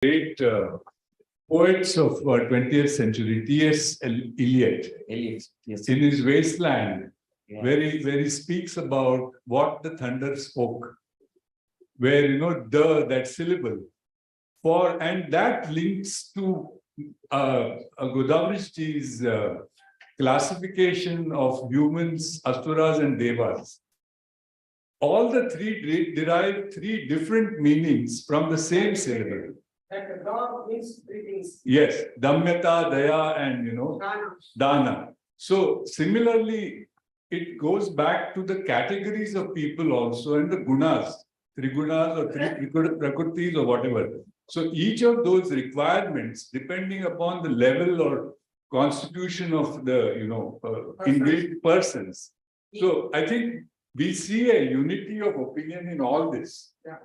great poets of 20th century, T.S. Eliot. Yes. In his Wasteland, Yeah. where he speaks about what the thunder spoke, where that syllable and that links to Godavarishji's classification of humans, asuras and devas. All the three derive three different meanings from the same syllable. That God means three things. Yes, Damyata, Daya, and Dana. So similarly, it goes back to the categories of people also and the gunas, trigunas or prakritis or whatever. So each of those requirements, depending upon the level or constitution of the engaged persons. So I think we see a unity of opinion in all this. Yeah.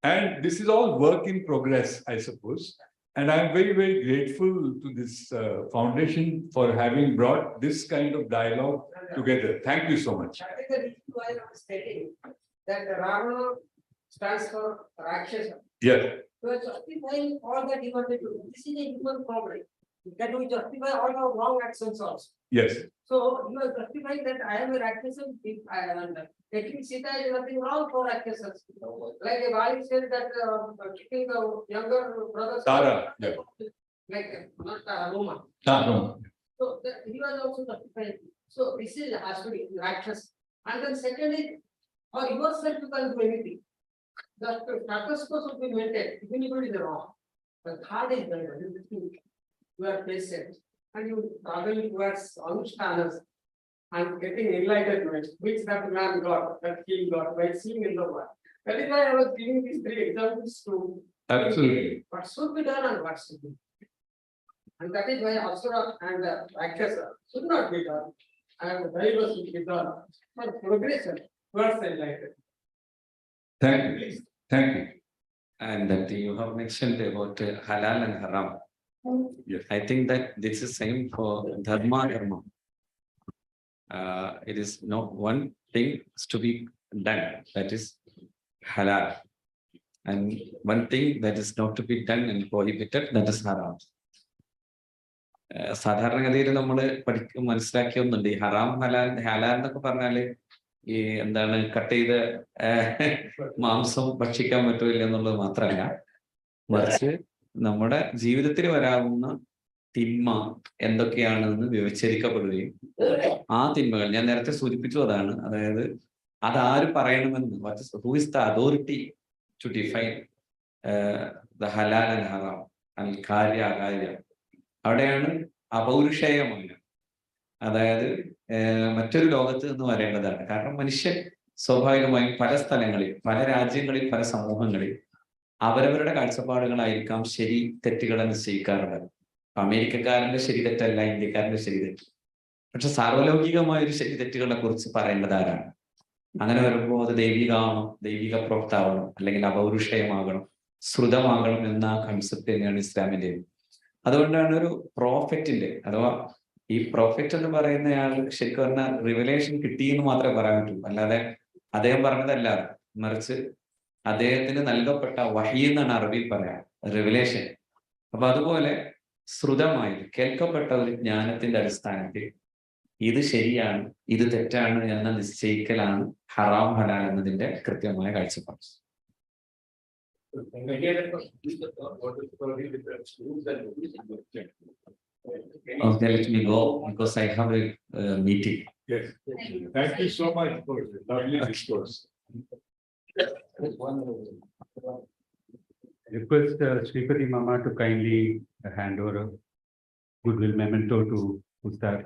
And this is all work in progress, I suppose. And I'm very, very grateful to this foundation for having brought this kind of dialogue together. Thank you so much. I think the reason why I was stating that the Ravana stands for Rakshasa. Yes. So justifying all that he wanted to do. This is a human problem. That we justify all our wrong actions also. Yes. So you are justifying that I am a Rakshasa. Taking Sita is nothing wrong for Rakshasas. Like a Bali said that keeping the younger brothers. Tara. Yeah. Like not Roma. Tara. So he was also justifying. So this is has to be Rakshas. And then secondly, for yourself you can do anything. The status quo should be maintained, even if it is wrong. The third is the you are patient and you travel towards Anushtanas and getting enlightenment, which that man got, that king got by seeing in the world. That is why I was giving these three examples to Absolutely. what should be done and what should be. And that is why Asura and Rakshasa should not be done. And Daiva should be done for progression towards enlightenment. Thank you. Thank you. And that you have mentioned about halal and haram. Yes. I think that this is same for dharma. It is not one thing to be done, that is halal, and one thing that is not to be done and prohibited, that is haram. സാധാരണഗതിയിൽ നമ്മൾ മനസ്സിലാക്കിയ ഒന്നുണ്ട്, ഈ ഹറാം ഹലാൽ എന്നൊക്കെ പറഞ്ഞാല് ഈ എന്താണ് cut ചെയ്ത് മാംസം ഭക്ഷിക്കാൻ പറ്റില്ല എന്നുള്ളത് മാത്രമല്ല, മറിച്ച് നമ്മുടെ ജീവിതത്തിൽ വരാവുന്ന തിന്മ എന്തൊക്കെയാണെന്ന് വ്യവച്ഛേദിക്കപ്പെടുകയും ആ തിന്മകൾ ഞാൻ നേരത്തെ സൂചിപ്പിച്ചു അതാണ്, അതായത് അതാര് പറയണമെന്ന്, who is the authority to define the ഹലാൽ ആൻഡ് ഹറാം അൽ കാര്യ അകാര്യ. അവിടെയാണ് അപൗരുഷേയമാണ്, അതായത് മറ്റൊരു ലോകത്ത് നിന്ന് വരേണ്ടതാണ്. കാരണം മനുഷ്യൻ സ്വാഭാവികമായും പല സ്ഥലങ്ങളിൽ, പല രാജ്യങ്ങളിൽ, പല സമൂഹങ്ങളിൽ അവരവരുടെ കാഴ്ചപ്പാടുകളായിരിക്കാം ശരി തെറ്റുകളെ നിശ്ചയിക്കാറുള്ളത്. അമേരിക്കക്കാരന്റെ ശരി തെറ്റല്ല ഇന്ത്യക്കാരന്റെ ശരി തെറ്റ്. പക്ഷെ സാർവലൗകികമായ ഒരു ശരി തെറ്റുകളെ കുറിച്ച് പറയേണ്ടത് ആരാണ്? അങ്ങനെ വരുമ്പോൾ അത് ദൈവികമാണോ, ദൈവിക പ്രോക്താവണം, അല്ലെങ്കിൽ അപൗരുഷയമാകണം, ശ്രുതമാകണം എന്ന കൺസെപ്റ്റ് തന്നെയാണ് ഇസ്ലാമിന്റെ. അതുകൊണ്ടാണ് ഒരു പ്രോഫറ്റിന്റെ, അഥവാ ഈ പ്രോഫറ്റ് എന്ന് പറയുന്നയാൾ ശരിക്കും പറഞ്ഞാൽ റിവലേഷൻ കിട്ടിയെന്ന് മാത്രമേ പറയാൻ പറ്റൂ, അല്ലാതെ അദ്ദേഹം പറഞ്ഞതല്ലാതെ, മറിച്ച് അദ്ദേഹത്തിന് നൽകപ്പെട്ട വഹി എന്നാണ് അറബിയിൽ പറയാം, റിവലേഷൻ. അപ്പൊ അതുപോലെ ശ്രുതമായി കേൾക്കപ്പെട്ട ഒരു ജ്ഞാനത്തിന്റെ അടിസ്ഥാനത്തിൽ ഇത് ശരിയാണ് ഇത് തെറ്റാണ് എന്ന നിശ്ചയിക്കലാണ് ഹറാം ഹലാൽ എന്നതിന്റെ കൃത്യമായ കാഴ്ചപ്പാട്. Okay, let me go because I have a meeting. Yes. Thank you so much for the lovely discourse. Request Sripati Mama to kindly hand over a goodwill memento to Ustad.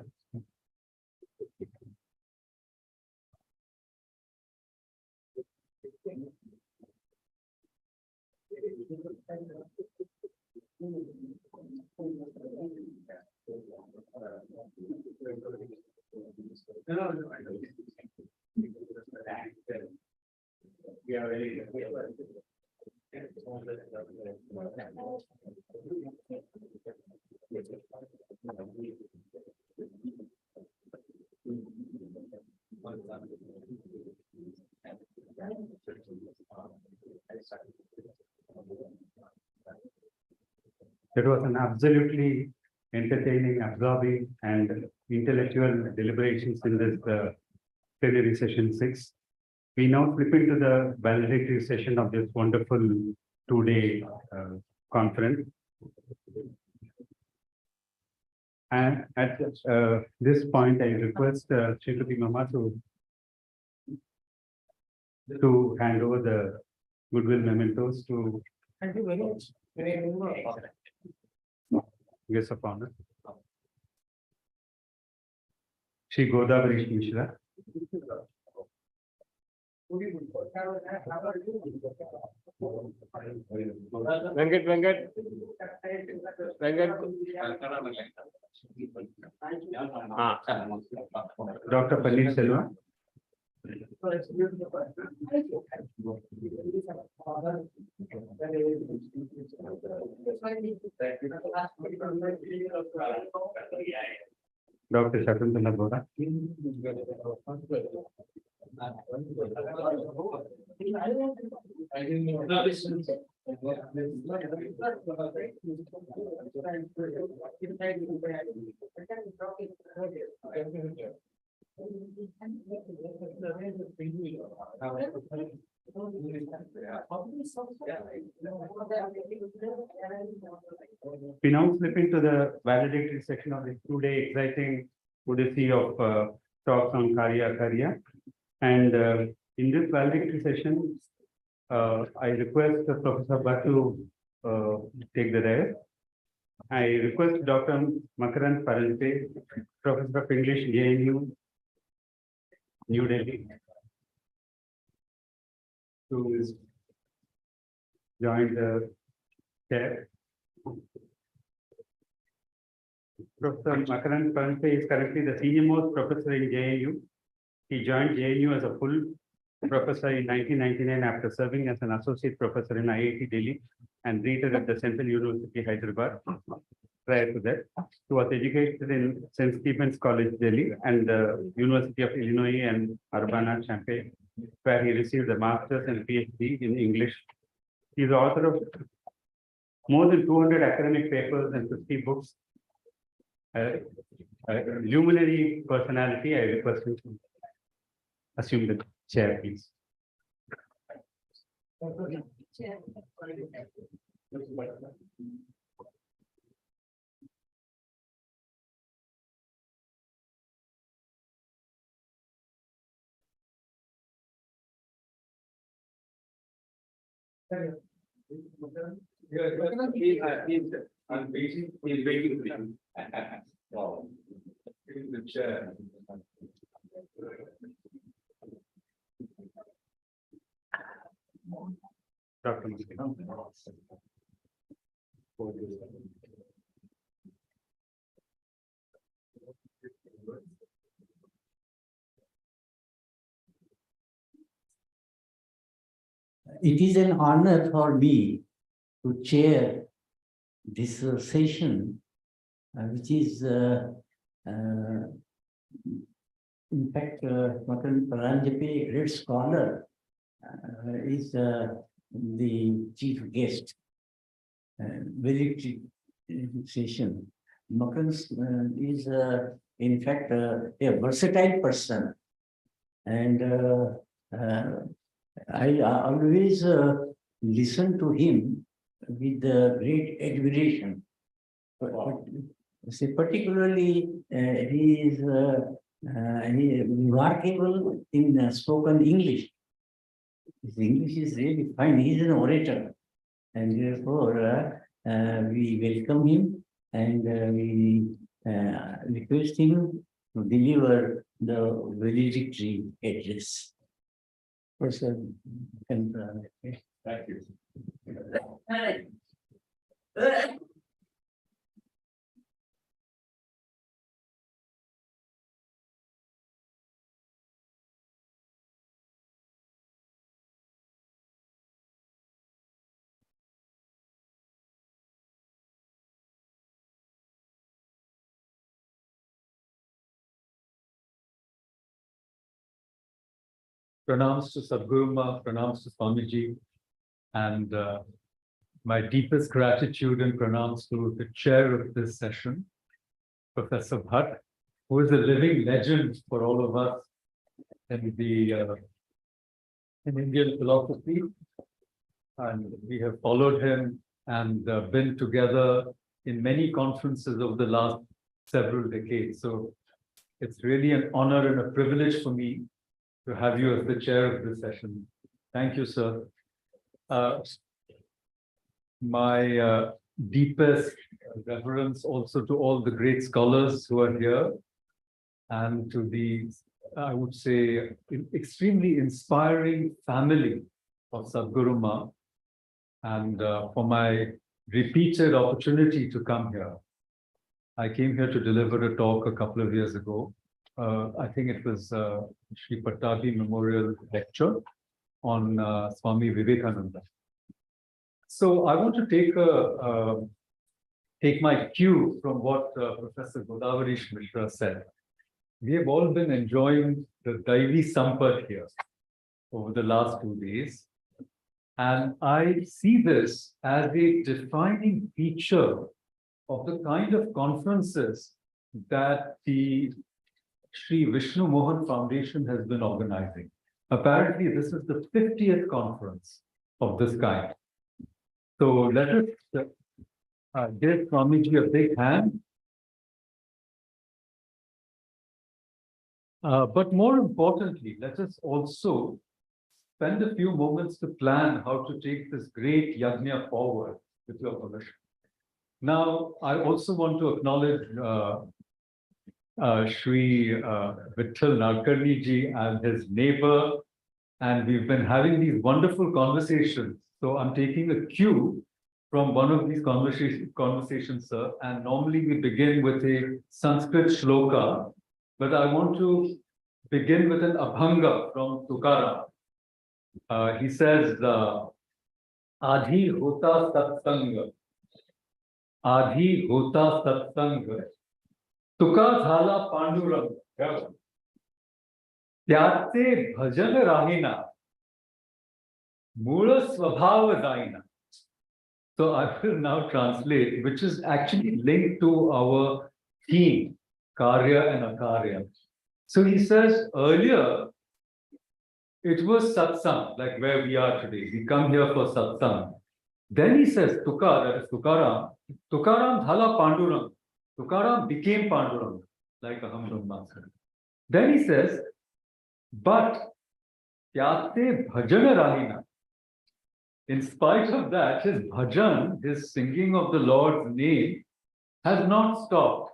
That was an absolutely entertaining, absorbing, and intellectual deliberations in this plenary session 6. We now flip into the valedictory session of this wonderful 2-day conference. And at this point, I request Srimati Mama to hand over the goodwill mementos to Thank you very much. guest of honor. Shri Godavari Mishra. Venkat. Dr. Paneer Selva. Dr. Shakuntala Bora. We now slip into the valedictory section of this 2-day exciting odyssey of talks on Kārya and Akārya. And in this valedictory session, I request Professor Bhattu take the dais. I request Dr. Makarand Paranjpe, Professor of English, JNU, New Delhi, to join the chair. Professor Makarand Paranjpe is currently the senior most professor in JNU. He joined JNU as a full professor in 1999 after serving as an associate professor in IIT Delhi and reader at the Central University, Hyderabad. Prior to that, he was educated in St. Stephen's College, Delhi, and the University of Illinois and Urbana-Champaign, where he received a master's and PhD in English. He is the author of more than 200 academic papers and 50 books. Luminary personality, I request him to assume the chair, please. He's waiting. Wow. The chair. Dr. It is an honor for me to chair this session, which is, in fact, Makarand Paranjpe, a great scholar, is the chief guest. Very session. Makarand is, in fact, a versatile person, and I always listen to him with great admiration. Particularly, he is remarkable in spoken English. His English is really fine. He is an orator, and therefore we welcome him and we request him to deliver the valedictory address. Person can. Thank you. Pranams to Sadhguru Ma, pranams to Swamiji, and my deepest gratitude and pronouns to the chair of this session, Professor Bhatt, who is a living legend for all of us in the in Indian philosophy. And we have followed him and been together in many conferences over the last several decades. So it's really an honor and a privilege for me to have you as the chair of this session. Thank you, sir. My deepest reverence also to all the great scholars who are here and to the, I would say, extremely inspiring family of Sadhguru Ma, and for my repeated opportunity to come here. I came here to deliver a talk a couple of years ago. I think it was Sri Pattabi Memorial Lecture on Swami Vivekananda. So I want to take my cue from what Professor Godavarish Mishra said. We have all been enjoying the Daivi Sampad here over the last 2 days. And I see this as a defining feature of the kind of conferences that the Sri Vishnu Mohan Foundation has been organizing. Apparently, this is the 50th conference of this kind. So let us give Swamiji a big hand. But more importantly, let us also spend a few moments to plan how to take this great yajna forward with your permission. Now, I also want to acknowledge Sri Vitthal Narkarni ji as his neighbor, and we've been having these wonderful conversations. So I'm taking a cue from one of these conversations, sir, and normally we begin with a Sanskrit shloka, but I want to begin with an abhanga from Tukaram. He says, Adhi hota satsang, Adhi hota satsang, Tuka dhala pandurang, Tyate bhajan rahina, Mula swabhava daina. So I will now translate, which is actually linked to our theme, Kārya and Akārya. So he says earlier, it was satsang, like where we are today. We come here for satsang. Then he says, that is Tukaram dhala pandurang. Tukaram became Pandurang, like Aham Brahmasana. Then he says, but Tyate bhajana rahina. In spite of that, his bhajan, his singing of the Lord's name, has not stopped.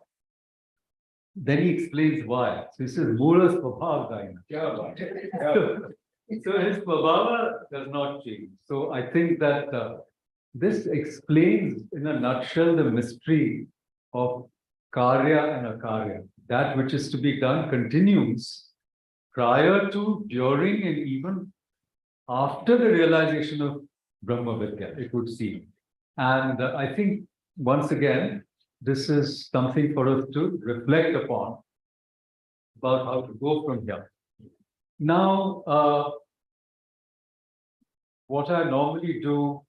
Then he explains why. So he says, Mula swabhava daina. So his swabhava does not change. So I think that this explains in a nutshell the mystery of Kārya and Akārya. That which is to be done continues prior to, during, and even after the realization of Brahma Vidya, it would seem. And I think, once again, this is something for us to reflect upon about how to go from here. Now, what I normally do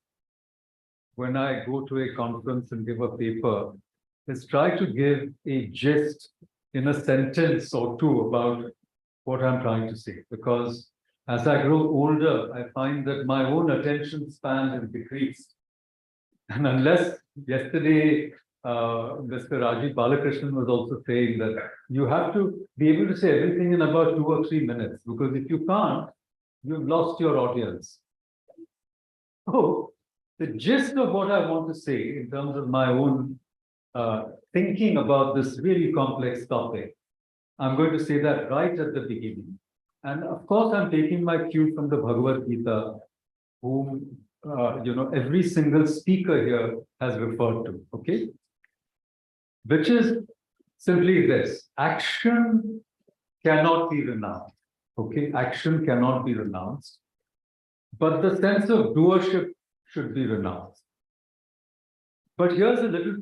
when I go to a conference and give a paper is try to give a gist in a sentence or two about what I'm trying to say. Because as I grow older, I find that my own attention span has decreased. And unless yesterday, Mr. Rajiv Balakrishnan was also saying that you have to be able to say everything in about 2 or 3 minutes, because if you can't, you've lost your audience. So the gist of what I want to say in terms of my own thinking about this really complex topic, I'm going to say that right at the beginning. And of course, I'm taking my cue from the Bhagavad Gita, whom every single speaker here has referred to, okay? Which is simply this: action cannot be renounced, okay? Action cannot be renounced, but the sense of doership should be renounced. But here's a little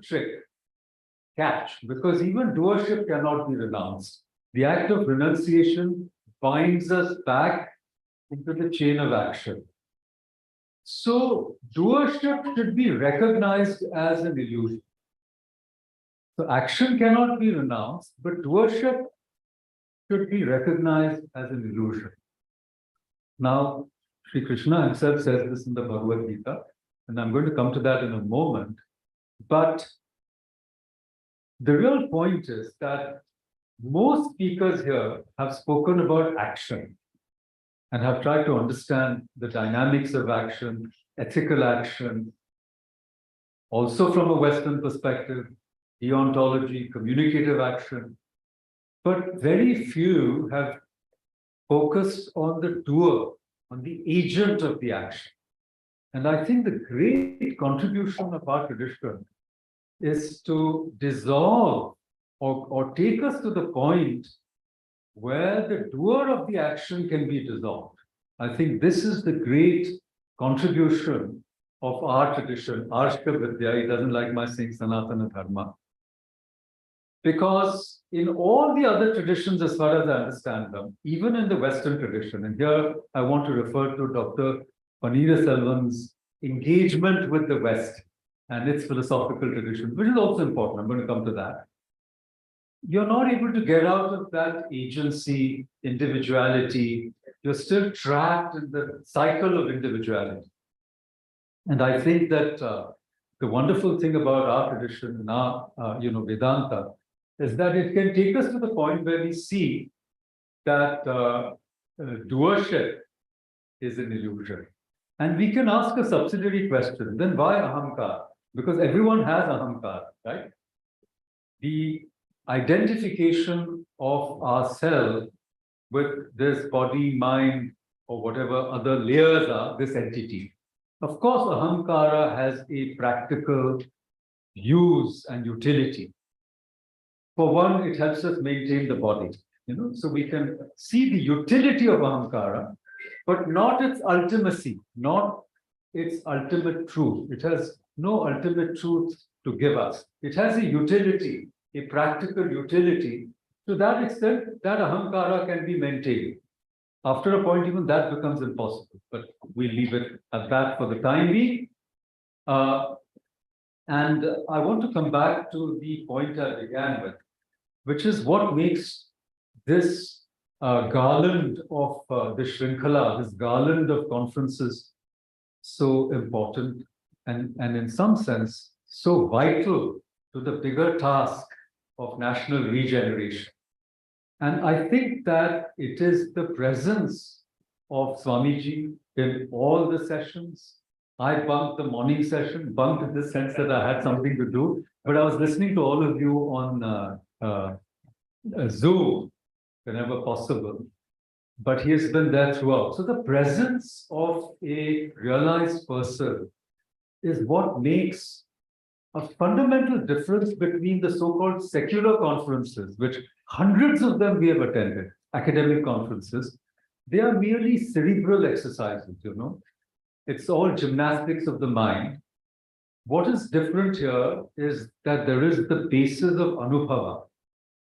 catch, because even doership cannot be renounced. The act of renunciation binds us back into the chain of action. So doership should be recognized as an illusion. So action cannot be renounced, but doership should be recognized as an illusion. Now, Sri Krishna himself says this in the Bhagavad Gita, and I'm going to come to that in a moment. But the real point is that most speakers here have spoken about action and have tried to understand the dynamics of action, ethical action, also from a Western perspective, deontology, communicative action. But very few have focused on the doer, on the agent of the action. And I think the great contribution of our tradition is to dissolve or take us to the point where the doer of the action can be dissolved. I think this is the great contribution of our tradition, Arshka Vidya. He doesn't like my saying Sanatana Dharma. Because in all the other traditions, as far as I understand them, even in the Western tradition, and here I want to refer to Dr. Paneerselvan's engagement with the West and its philosophical tradition, which is also important. I'm going to come to that. You're not able to get out of that agency, individuality. You're still trapped in the cycle of individuality. And I think that the wonderful thing about our tradition, Vedanta, is that it can take us to the point where we see that doership is an illusion. And we can ask a subsidiary question, then why ahamkar? Because everyone has ahamkar, right? The identification of ourselves with this body, mind, or whatever other layers are, this entity. Of course, ahamkara has a practical use and utility. For one, it helps us maintain the body, so we can see the utility of ahamkara, but not its ultimacy, not its ultimate truth. It has no ultimate truth to give us. It has a utility, a practical utility. To that extent, that ahamkara can be maintained. After a point, even that becomes impossible, but we leave it at that for the time being. And I want to come back to the point I began with, which is what makes this garland of the Shrinkhala, this garland of conferences so important and in some sense so vital to the bigger task of national regeneration. And I think that it is the presence of Swamiji in all the sessions. I bunked the morning session, bunked in the sense that I had something to do, but I was listening to all of you on Zoom whenever possible. But he has been there throughout. So the presence of a realized person is what makes a fundamental difference between the so-called secular conferences, which hundreds of them we have attended, academic conferences. They are merely cerebral exercises, It's all gymnastics of the mind. What is different here is that there is the basis of anubhava.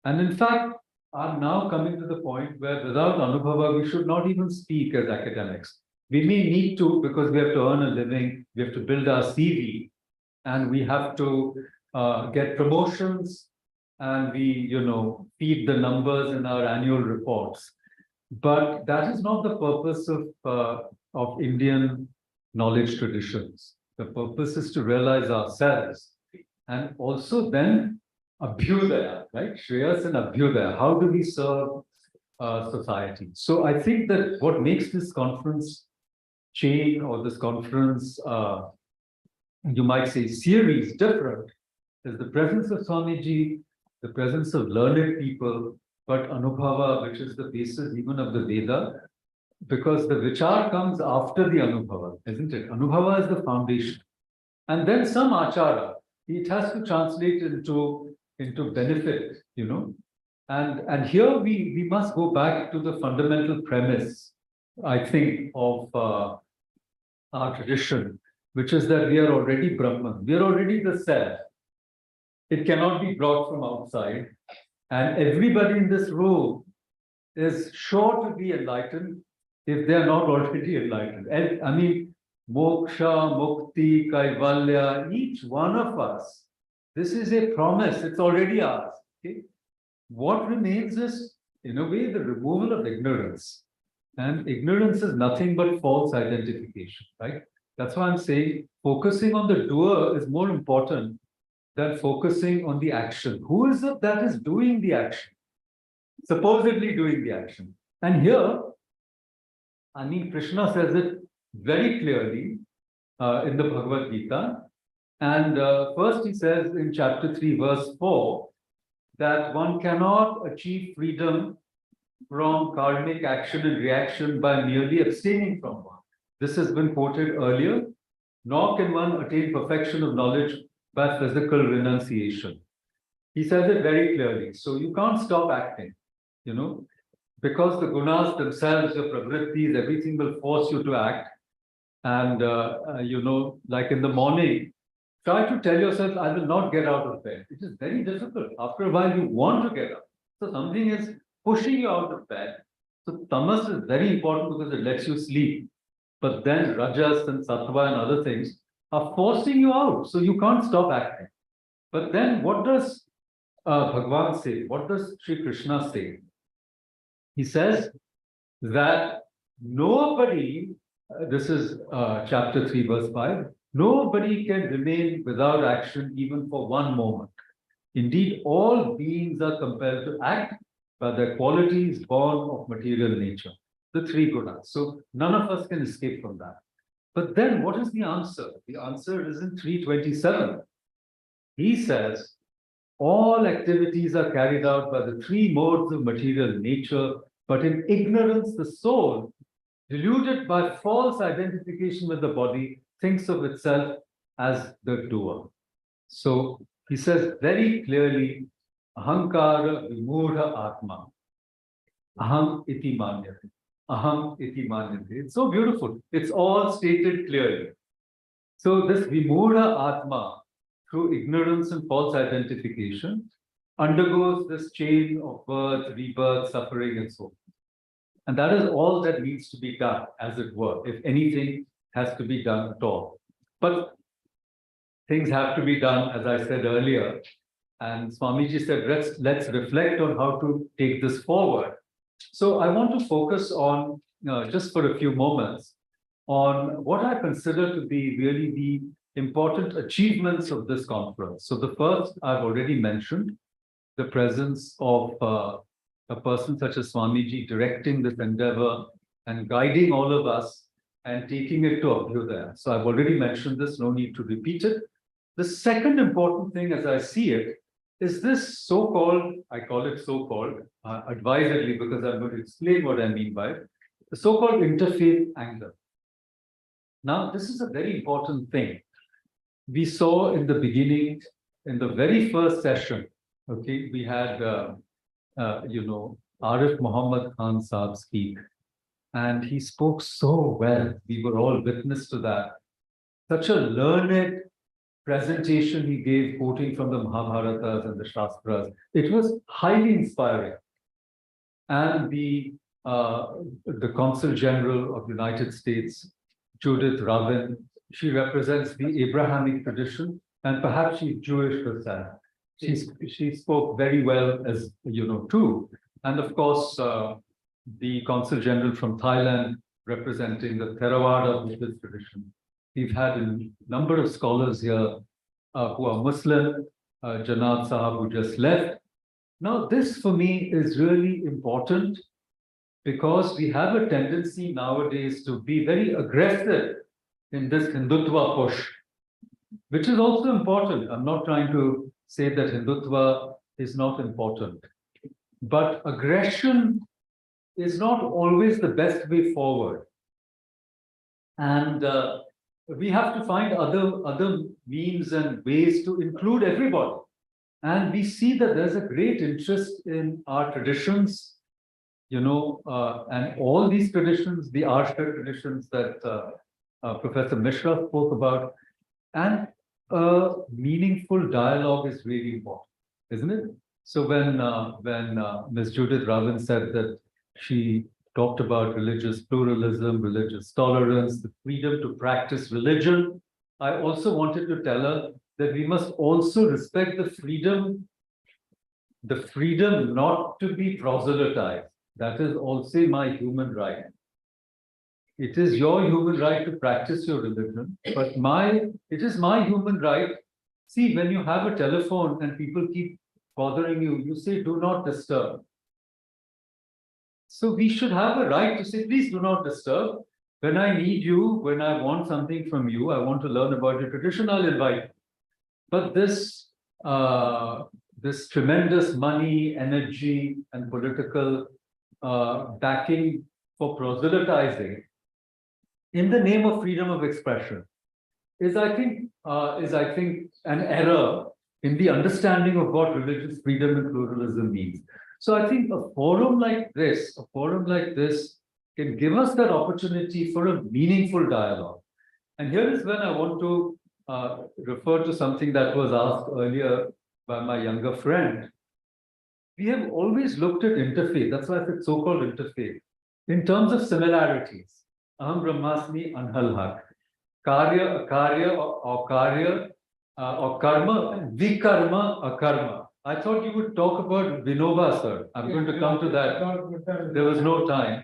And in fact, I'm now coming to the point where without anubhava, we should not even speak as academics. We may need to because we have to earn a living, we have to build our CV, and we have to get promotions, and we, feed the numbers in our annual reports. But that is not the purpose of Indian knowledge traditions. The purpose is to realize ourselves and also then abhyudaya, right? Shreyas and abhyudaya. How do we serve society? So I think that what makes this conference chain or this conference, you might say series, different is the presence of Swamiji, the presence of learned people, but anubhava, which is the basis even of the Veda, because the vichar comes after the anubhava, isn't it? Anubhava is the foundation. And then some achara, it has to translate into benefit, And here we must go back to the fundamental premise, I think, of our tradition, which is that we are already Brahman. We are already the self. It cannot be brought from outside. And everybody in this room is sure to be enlightened if they are not already enlightened. And I mean, moksha, mukti, kaivalya, each one of us, this is a promise, it's already ours. Okay? What remains is, in a way, the removal of ignorance. And ignorance is nothing but false identification, right? That's why I'm saying focusing on the doer is more important than focusing on the action. Who is it that is doing the action? Supposedly doing the action. And here, I mean, Krishna says it very clearly in the Bhagavad Gita. And first he says in chapter 3, verse 4, that one cannot achieve freedom from karmic action and reaction by merely abstaining from one. This has been quoted earlier. Nor can one attain perfection of knowledge by physical renunciation. He says it very clearly. So you can't stop acting, you know, because the gunas themselves, the pravrittis, everything will force you to act. And, you know, like in the morning, try to tell yourself, I will not get out of bed. It is very difficult. After a while, you want to get up. So something is pushing you out of bed. So tamas is very important because it lets you sleep. But then rajas and sattva and other things are forcing you out. So you can't stop acting. But then what does Bhagavan say? What does Sri Krishna say? He says that nobody, this is chapter 3, verse 5, nobody can remain without action even for one moment. Indeed, all beings are compelled to act by their qualities born of material nature, the three gunas. So none of us can escape from that. But then what is the answer? The answer is in 327. He says, all activities are carried out by the three modes of material nature, but in ignorance, the soul, deluded by false identification with the body, thinks of itself as the doer. So he says very clearly, ahankara vimudha atma, aham iti manyate, aham iti manyate. It's so beautiful. It's all stated clearly. So this vimudha atma, through ignorance and false identification, undergoes this chain of birth, rebirth, suffering, and so on. And that is all that needs to be done, as it were, if anything has to be done at all. But things have to be done, as I said earlier. And Swamiji said, let's reflect on how to take this forward. So I want to focus on, just for a few moments, on what I consider to be really the important achievements of this conference. So the first I've already mentioned, the presence of a person such as Swamiji directing this endeavor and guiding all of us and taking it to Abhyudaya. So I've already mentioned this, no need to repeat it. The second important thing as I see it is this so-called, I call it so-called, advisedly because I'm going to explain what I mean by it, the so-called interfaith angle. Now, this is a very important thing. We saw in the beginning, in the very first session, okay, we had, you know, Arif Muhammad Khan Saab speak, and he spoke so well. We were all witness to that. Such a learned presentation he gave, quoting from the Mahabharatas and the Shastras. It was highly inspiring. And the Consul General of the United States, Judith Ravin, she represents the Abrahamic tradition, and perhaps she's Jewish herself. She spoke very well, as you know, too. And of course, the Consul General from Thailand, representing the Theravada Buddhist tradition. We've had a number of scholars here who are Muslim, Janat Sahab, who just left. Now, this for me is really important because we have a tendency nowadays to be very aggressive in this Hindutva push, which is also important. I'm not trying to say that Hindutva is not important, but aggression is not always the best way forward. And we have to find other means and ways to include everybody. And we see that there's a great interest in our traditions, you know, and all these traditions, the Arshta traditions that Professor Mishra spoke about, and meaningful dialogue is really important, isn't it? So when Ms. Judith Ravin said that she talked about religious pluralism, religious tolerance, the freedom to practice religion. I also wanted to tell her that we must also respect the freedom not to be proselytized. That is also my human right. It is your human right to practice your religion, but it is my human right. See, when you have a telephone and people keep bothering you, you say, do not disturb. So we should have a right to say, please do not disturb. When I need you, when I want something from you, I want to learn about your tradition, I'll invite you. But this tremendous money, energy, and political backing for proselytizing in the name of freedom of expression is I think an error in the understanding of what religious freedom and pluralism means. So I think a forum like this can give us that opportunity for a meaningful dialogue. And here is when I want to refer to something that was asked earlier by my younger friend. We have always looked at interfaith, that's why I said so-called interfaith, in terms of similarities. Aham Brahmasmi Anhal Haq. Kārya, Akārya, or Kārya, or Karma, and Vikarma, Akarma. I thought you would talk about Vinoba, sir. I'm going to come to that. There was no time.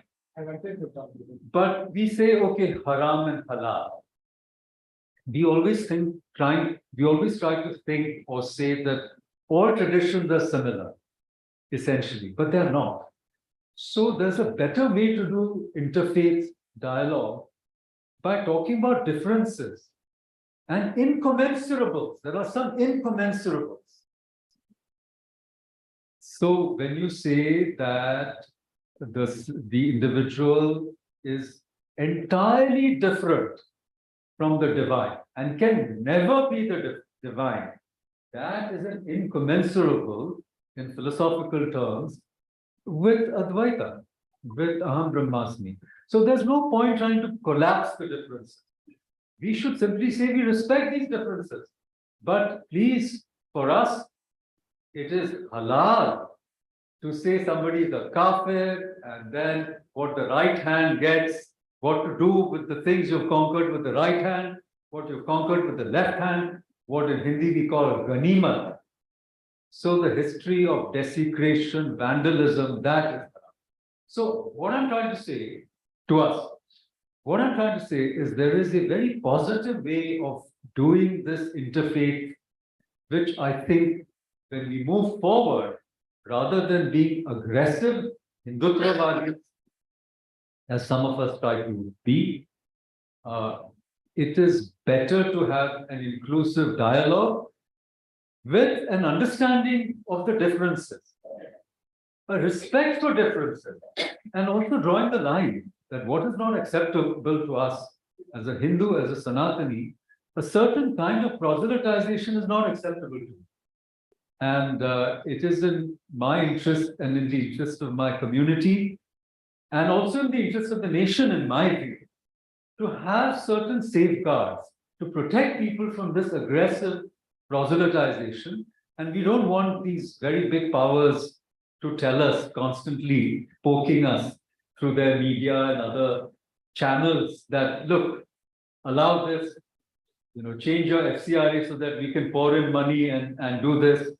But we say, okay, haram and halal. We always try to think or say that all traditions are similar, essentially, but they're not. So there's a better way to do interfaith dialogue by talking about differences and incommensurables. There are some incommensurables. So when you say that the individual is entirely different from the divine and can never be the divine, that is an incommensurable in philosophical terms with Advaita, with Aham Brahmasmi. So there's no point trying to collapse the differences. We should simply say we respect these differences. But please, for us, it is halal to say somebody is a kafir, and then what the right hand gets, what to do with the things you've conquered with the right hand, what you've conquered with the left hand, what in Hindi we call ganimat. So the history of desecration, vandalism, that is. So what I'm trying to say to us, what I'm trying to say is there is a very positive way of doing this interfaith, which I think when we move forward, rather than being aggressive Hindutva, as some of us try to be, it is better to have an inclusive dialogue with an understanding of the differences, a respect for differences, and also drawing the line that what is not acceptable to us as a Hindu, as a Sanatani, a certain kind of proselytization is not acceptable to me. And it is in my interest and in the interest of my community, and also in the interest of the nation, in my view, to have certain safeguards to protect people from this aggressive proselytization. And we don't want these very big powers to tell us, constantly poking us through their media and other channels that, look, allow this, change your FCRA so that we can pour in money and do this.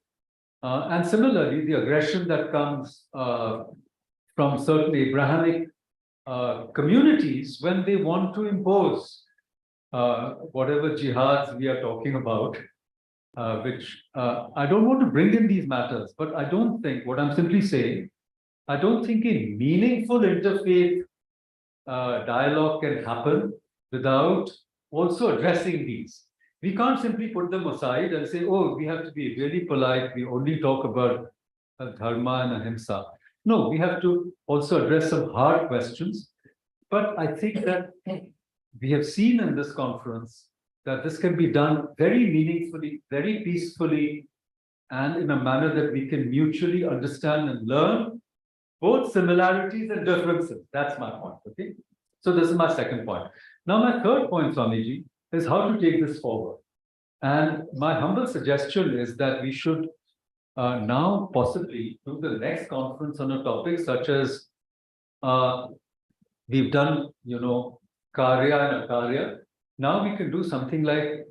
And similarly, the aggression that comes from certain Abrahamic communities when they want to impose whatever jihads we are talking about, which I don't want to bring in these matters, but I don't think, what I'm simply saying, I don't think a meaningful interfaith dialogue can happen without also addressing these. We can't simply put them aside and say, oh, we have to be really polite, we only talk about dharma and ahimsa. No, we have to also address some hard questions. But I think that we have seen in this conference that this can be done very meaningfully, very peacefully, and in a manner that we can mutually understand and learn both similarities and differences. That's my point, okay? So this is my second point. Now, my third point, Swamiji, is how to take this forward. And my humble suggestion is that we should now possibly do the next conference on a topic such as we've done, Kārya and Akārya. Now we can do something like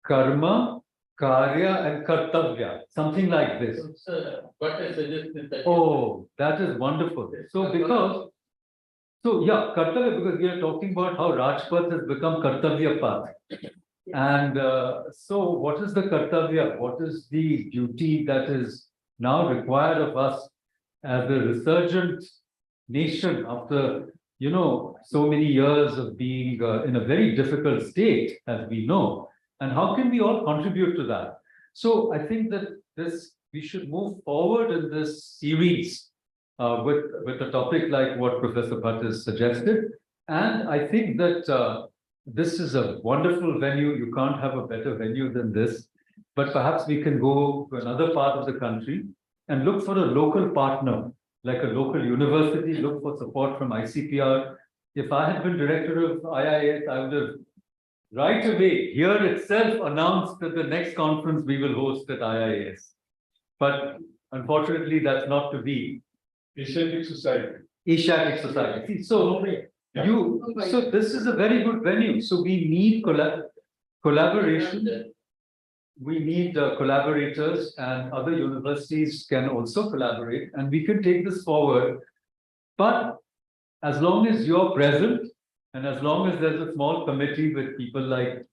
Karma, Kārya and Kartavya, something like this. What I suggested that. Oh, that is wonderful. So Kartavya, because we are talking about how Rajpath has become Kartavya Path. And so what is the Kartavya? What is the duty that is now required of us as a resurgent nation after, so many years of being in a very difficult state, as we know? And how can we all contribute to that? So I think that we should move forward in this series with a topic like what Professor Bhatt has suggested. And I think that this is a wonderful venue. You can't have a better venue than this. But perhaps we can go to another part of the country and look for a local partner, like a local university, look for support from ICPR. If I had been director of IIS, I would have right away here itself announced that the next conference we will host at IIS. But unfortunately, that's not to be. Asiatic Society. Asiatic Society. So this is a very good venue. So we need collaboration. We need collaborators, and other universities can also collaborate, and we can take this forward. But as long as you're present, and as long as there's a small committee with people like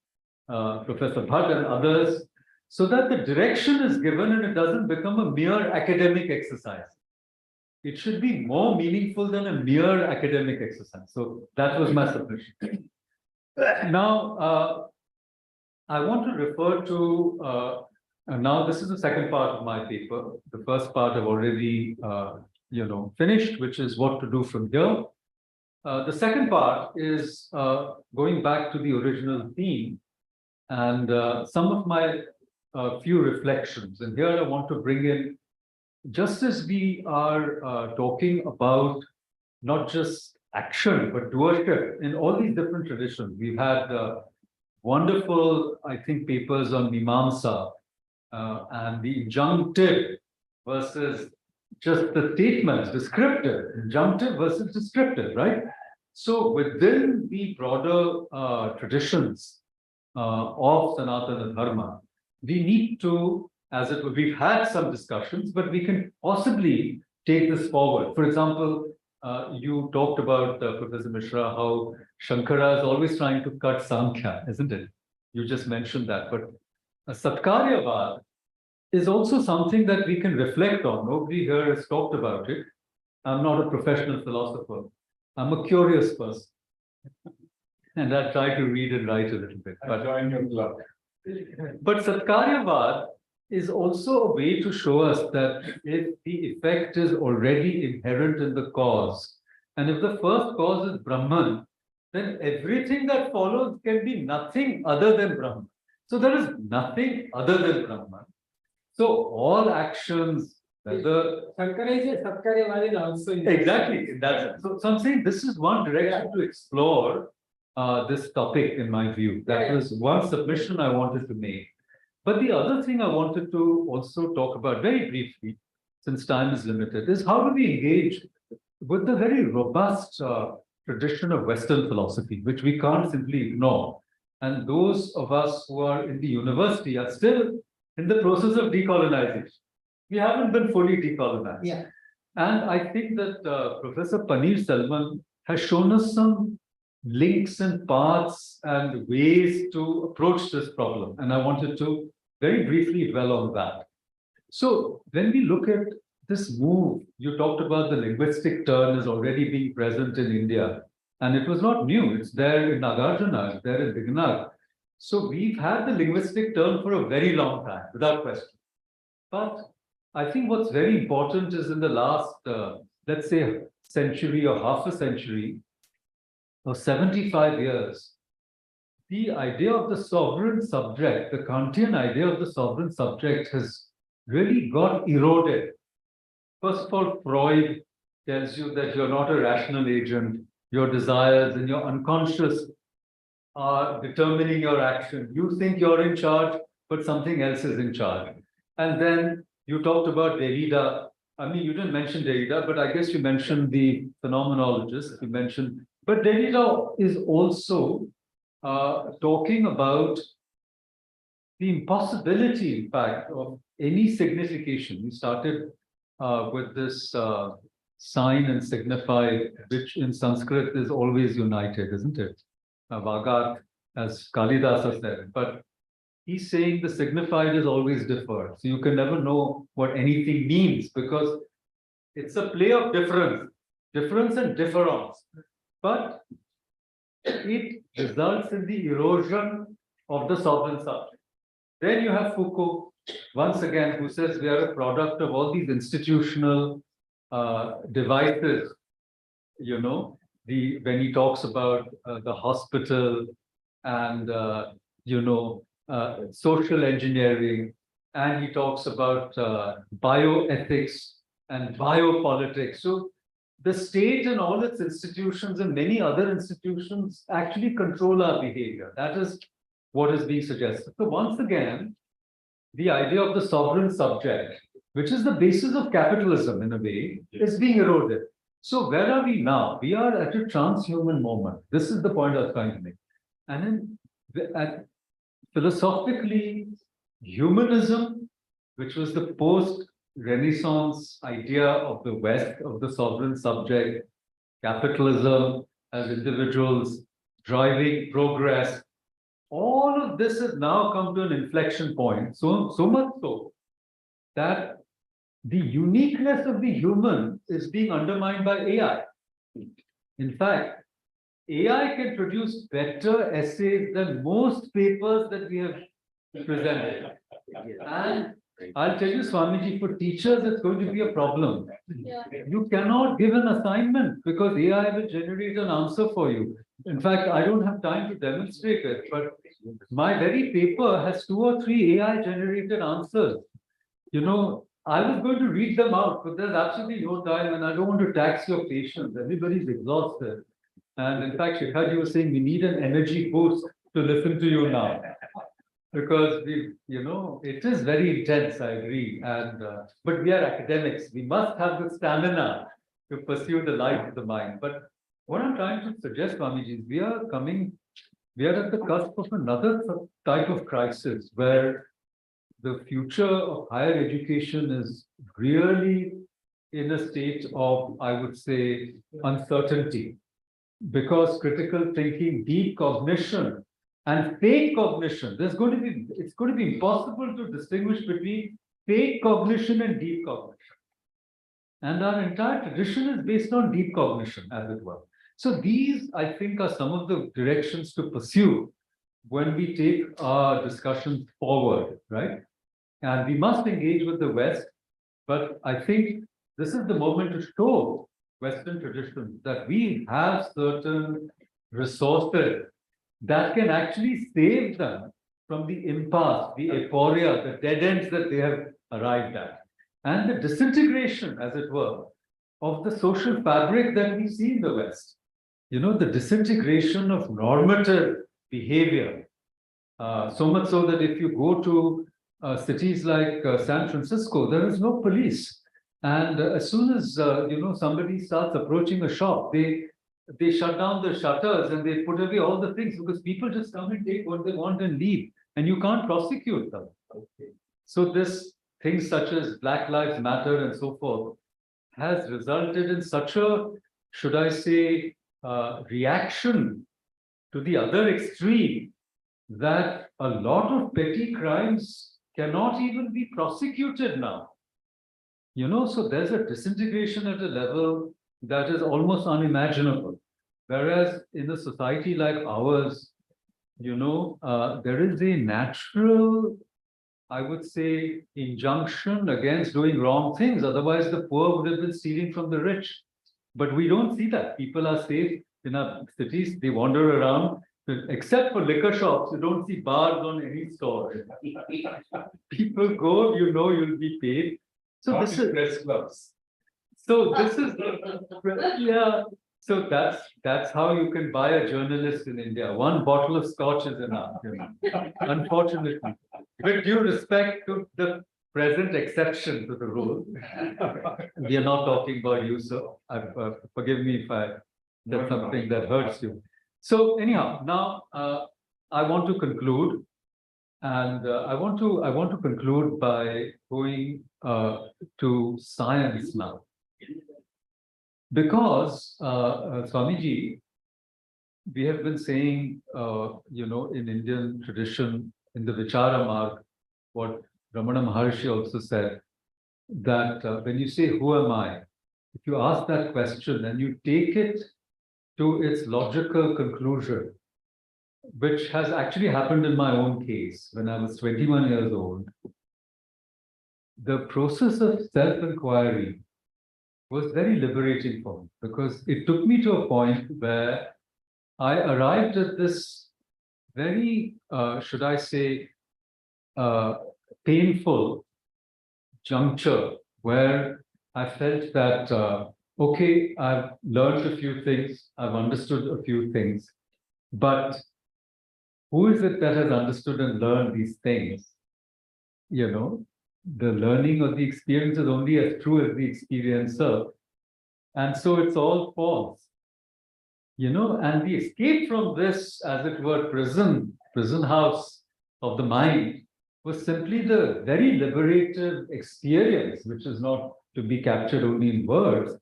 Professor Bhatt and others, so that the direction is given and it doesn't become a mere academic exercise. It should be more meaningful than a mere academic exercise. So that was my submission. Now, I want to refer to, now this is the second part of my paper. The first part I've already, finished, which is what to do from here. The second part is going back to the original theme and some of my few reflections. And here I want to bring in, just as we are talking about not just action, but doership in all these different traditions. We've had wonderful, I think, papers on Mimamsa and the injunctive versus just the statements, descriptive, injunctive versus descriptive, right? So within the broader traditions of Sanatana Dharma, we need to, as it were, we've had some discussions, but we can possibly take this forward. For example, you talked about, Professor Mishra, how Shankara is always trying to cut Sankhya, isn't it? You just mentioned that. But Satkaryavad is also something that we can reflect on. Nobody here has talked about it. I'm not a professional philosopher. I'm a curious person. And I try to read and write a little bit. But join your club. But Satkaryavad is also a way to show us that if the effect is already inherent in the cause, and if the first cause is Brahman, then everything that follows can be nothing other than Brahman. So there is nothing other than Brahman. So all actions, whether exactly that's so I'm saying this is one direction to explore this topic, in my view. That was one submission I wanted to make. But the other thing I wanted to also talk about very briefly, since time is limited, is how do we engage with the very robust tradition of Western philosophy, which we can't simply ignore. And those of us who are in the university are still in the process of decolonization. We haven't been fully decolonized. Yeah. And I think that Professor Paneer Selvan has shown us some links and paths and ways to approach this problem. And I wanted to very briefly dwell on that. So when we look at this move, you talked about the linguistic turn is already being present in India. And it was not new. It's there in Nagarjuna, it's there in Vignag. So we've had the linguistic turn for a very long time, without question. But I think what's very important is in the last, let's say, century or half a century, or 75 years, the idea of the sovereign subject, the Kantian idea of the sovereign subject has really got eroded. First of all, Freud tells you that you're not a rational agent, your desires and your unconscious are determining your action. You think you're in charge, but something else is in charge. And then you talked about Derrida I mean, you didn't mention Derrida, but I guess you mentioned the phenomenologist, you mentioned, but Derrida is also talking about the impossibility, in fact, of any signification. He started with this sign and signify, which in Sanskrit is always united, isn't it? Vagat, as Kalidasa said, but he's saying the signified is always deferred. So you can never know what anything means because it's a play of difference and difference. But it results in the erosion of the sovereign subject. Then you have Foucault, once again, who says we are a product of all these institutional devices. You know, when he talks about the hospital and social engineering, and he talks about bioethics and biopolitics. So the state and all its institutions and many other institutions actually control our behavior. That is what is being suggested. So once again, the idea of the sovereign subject, which is the basis of capitalism in a way, is being eroded. So where are we now? We are at a transhuman moment. This is the point I was trying to make. And then philosophically, humanism, which was the post-Renaissance idea of the West, of the sovereign subject, capitalism as individuals driving progress, all of this has now come to an inflection point, so much so that the uniqueness of the human is being undermined by AI. In fact, AI can produce better essays than most papers that we have presented. And I'll tell you, Swamiji, for teachers, it's going to be a problem. You cannot give an assignment because AI will generate an answer for you. In fact, I don't have time to demonstrate it, but my very paper has 2 or 3 AI generated answers. I was going to read them out, but there's absolutely no time and I don't want to tax your patience. Everybody's exhausted. And in fact, Shikhar, you were saying we need an energy boost to listen to you now. Because it is very intense, I agree. And but we are academics. We must have the stamina to pursue the light of the mind. But what I'm trying to suggest, Swamiji, is we are at the cusp of another type of crisis where the future of higher education is really in a state of, I would say, uncertainty. Because critical thinking, deep cognition, and fake cognition, it's going to be impossible to distinguish between fake cognition and deep cognition. And our entire tradition is based on deep cognition, as it were. So these, I think, are some of the directions to pursue when we take our discussion forward, right? And we must engage with the West, but I think this is the moment to show Western traditions that we have certain resources that can actually save them from the impasse, the aporia, the dead ends that they have arrived at, and the disintegration, as it were, of the social fabric that we see in the West. The disintegration of normative behavior. So much so that if you go to cities like San Francisco, there is no police. And as soon as somebody starts approaching a shop, they shut down the shutters and they put away all the things because people just come and take what they want and leave, and you can't prosecute them. So this things such as Black Lives Matter and so forth has resulted in such a, should I say, reaction to the other extreme that a lot of petty crimes cannot even be prosecuted now. So there's a disintegration at a level that is almost unimaginable. Whereas in a society like ours, there is a natural, I would say, injunction against doing wrong things. Otherwise, the poor would have been stealing from the rich. But we don't see that. People are safe in our cities. They wander around. Except for liquor shops, you don't see bars on any store. People go, you'll be paid. So this is press clubs. So this is yeah. So that's how you can buy a journalist in India. 1 bottle of scotch is enough. Unfortunately, with due respect to the present exception to the rule. We are not talking about you, sir. Forgive me if I said something that hurts you. So anyhow, now I want to conclude, and I want to conclude by going to science now, because Swamiji, we have been saying, in Indian tradition, in the Vichara Marg, what Ramana Maharshi also said, that when you say, who am I? If you ask that question and you take it to its logical conclusion, which has actually happened in my own case when I was 21 years old, the process of self-inquiry was very liberating for me, because it took me to a point where I arrived at this very, should I say, painful juncture where I felt that, okay, I've learned a few things, I've understood a few things, but who is it that has understood and learned these things? The learning or the experience is only as true as the experiencer. And so it's all false. And the escape from this, as it were, prison house of the mind, was simply the very liberative experience, which is not to be captured only in words,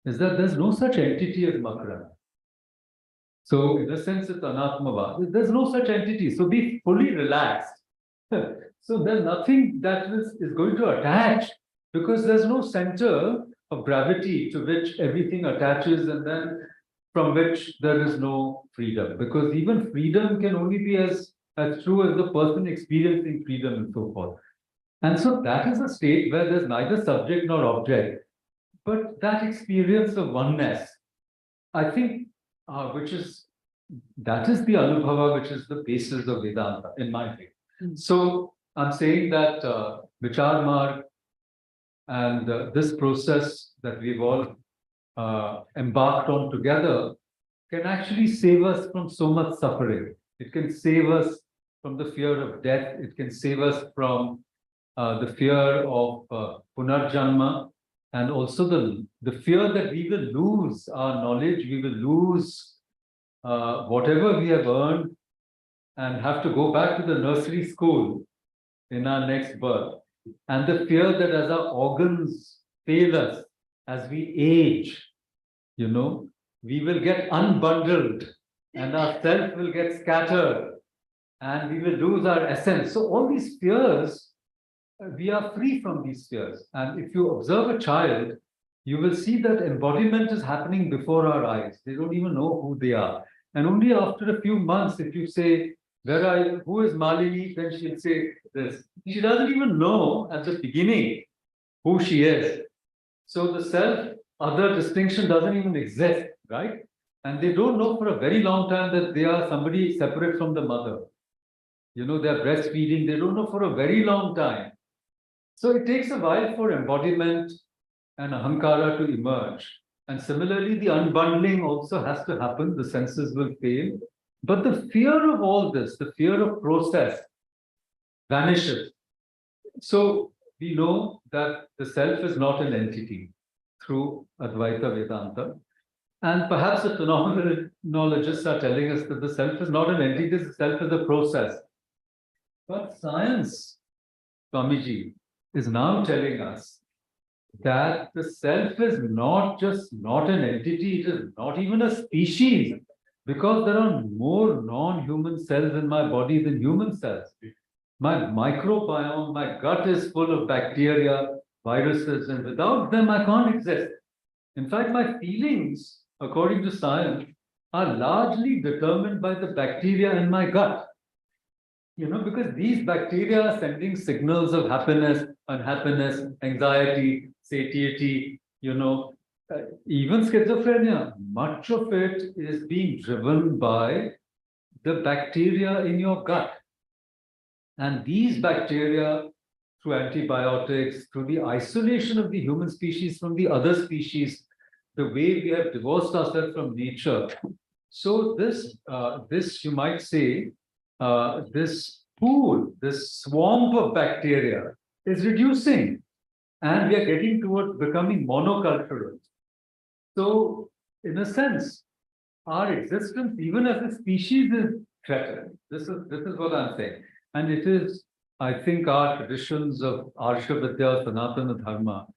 is that there's no such entity as Makarana. So in a sense, it's anatmavad. There's no such entity. So be fully relaxed. So there's nothing that is going to attach, because there's no center of gravity to which everything attaches, and then from which there is no freedom. Because even freedom can only be as true as the person experiencing freedom and so forth. And so that is a state where there's neither subject nor object, but that experience of oneness, I think, that is the Anubhava, which is the basis of Vedanta, in my view. So I'm saying that Vichar Marg and this process that we've all embarked on together can actually save us from so much suffering. It can save us from the fear of death. It can save us from the fear of Punarjanma, and also the fear that we will lose our knowledge, we will lose whatever we have earned and have to go back to the nursery school in our next birth. And the fear that as our organs fail us, as we age, we will get unbundled and our self will get scattered and we will lose our essence. So all these fears, we are free from these fears. And if you observe a child, you will see that embodiment is happening before our eyes. They don't even know who they are. And only after a few months, if you say, who is Malini? Then she'll say this. She doesn't even know at the beginning who she is. So the self-other distinction doesn't even exist, right? And they don't know for a very long time that they are somebody separate from the mother. They're breastfeeding. They don't know for a very long time. So it takes a while for embodiment and ahankara to emerge. And similarly, the unbundling also has to happen. The senses will fail. But the fear of all this, the fear of process, vanishes. So we know that the self is not an entity through Advaita Vedanta. And perhaps the phenomenologists are telling us that the self is not an entity, the self is a process. But science, Swamiji, is now telling us that the self is not just not an entity, it is not even a species, because there are more non-human cells in my body than human cells. My microbiome, my gut is full of bacteria, viruses, and without them I can't exist. In fact, my feelings, according to science, are largely determined by the bacteria in my gut. Because these bacteria are sending signals of happiness, unhappiness, anxiety, satiety, even schizophrenia. Much of it is being driven by the bacteria in your gut. And these bacteria, through antibiotics, through the isolation of the human species from the other species, the way we have divorced ourselves from nature. So this you might say, this pool, this swamp of bacteria is reducing. And we are getting towards becoming monocultural. So, in a sense, our existence, even as a species, is threatened. This is what I'm saying. And it is, I think, our traditions of Arsha Vidya, Sanatana Dharma,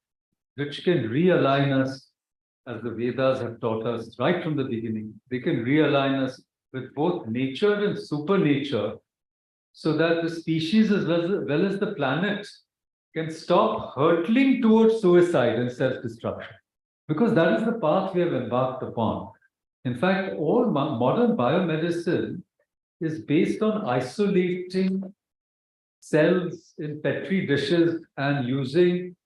which can realign us, as the Vedas have taught us right from the beginning. They can realign us with both nature and supernature, so that the species as well as the planet can stop hurtling towards suicide and self-destruction. Because that is the path we have embarked upon. In fact, all modern biomedicine is based on isolating cells in petri dishes and using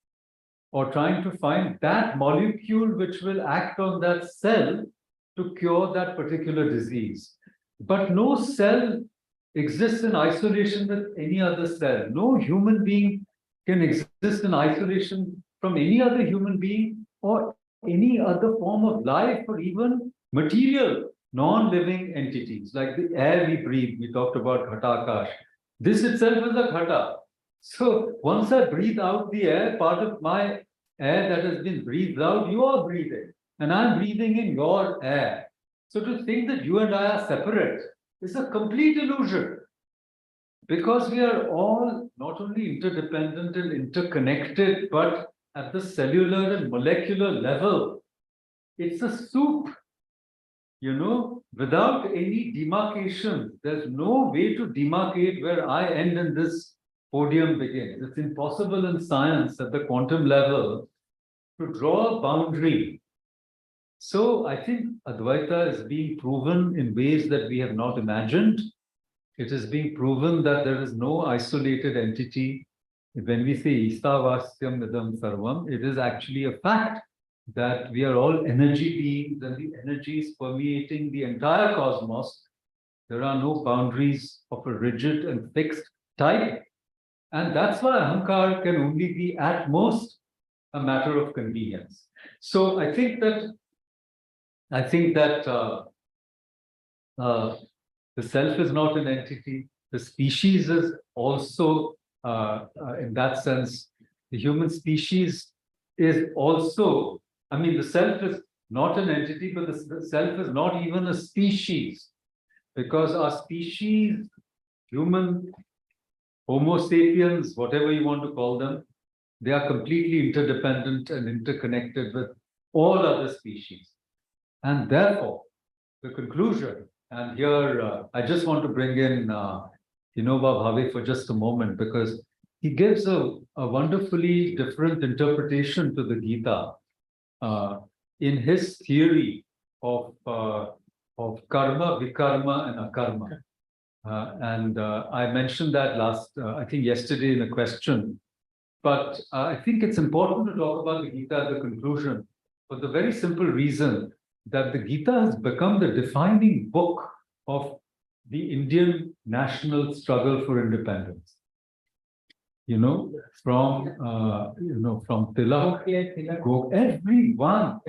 or trying to find that molecule which will act on that cell to cure that particular disease. But no cell exists in isolation with any other cell. No human being can exist in isolation from any other human being or any other form of life or even material, non-living entities, like the air we breathe. We talked about ghatakash. This itself is a ghata. So once I breathe out the air, part of my air that has been breathed out, you are breathing, and I'm breathing in your air. So to think that you and I are separate is a complete illusion, because we are all not only interdependent and interconnected, but at the cellular and molecular level, it's a soup. Without any demarcation, there's no way to demarcate where I end and this podium begins. It's impossible in science at the quantum level to draw a boundary. So I think Advaita is being proven in ways that we have not imagined. It is being proven that there is no isolated entity. When we say Istavasyam Idam Sarvam, it is actually a fact that we are all energy beings, and the energies permeating the entire cosmos. There are no boundaries of a rigid and fixed type. And that's why Ahankar can only be at most a matter of convenience. So I think that the self is not an entity. The species is also, in that sense, the human species is also, the self is not an entity, but the self is not even a species, because our species, human, Homo sapiens, whatever you want to call them, they are completely interdependent and interconnected with all other species. And therefore, the conclusion, and here I just want to bring in Vinoba Bhave for just a moment, because he gives a wonderfully different interpretation to the Gita in his theory of karma, vikarma, and akarma. I mentioned that I think yesterday in a question. But I think it's important to talk about the Gita at the conclusion for the very simple reason that the Gita has become the defining book of the Indian national struggle for independence. From Tilak, everyone,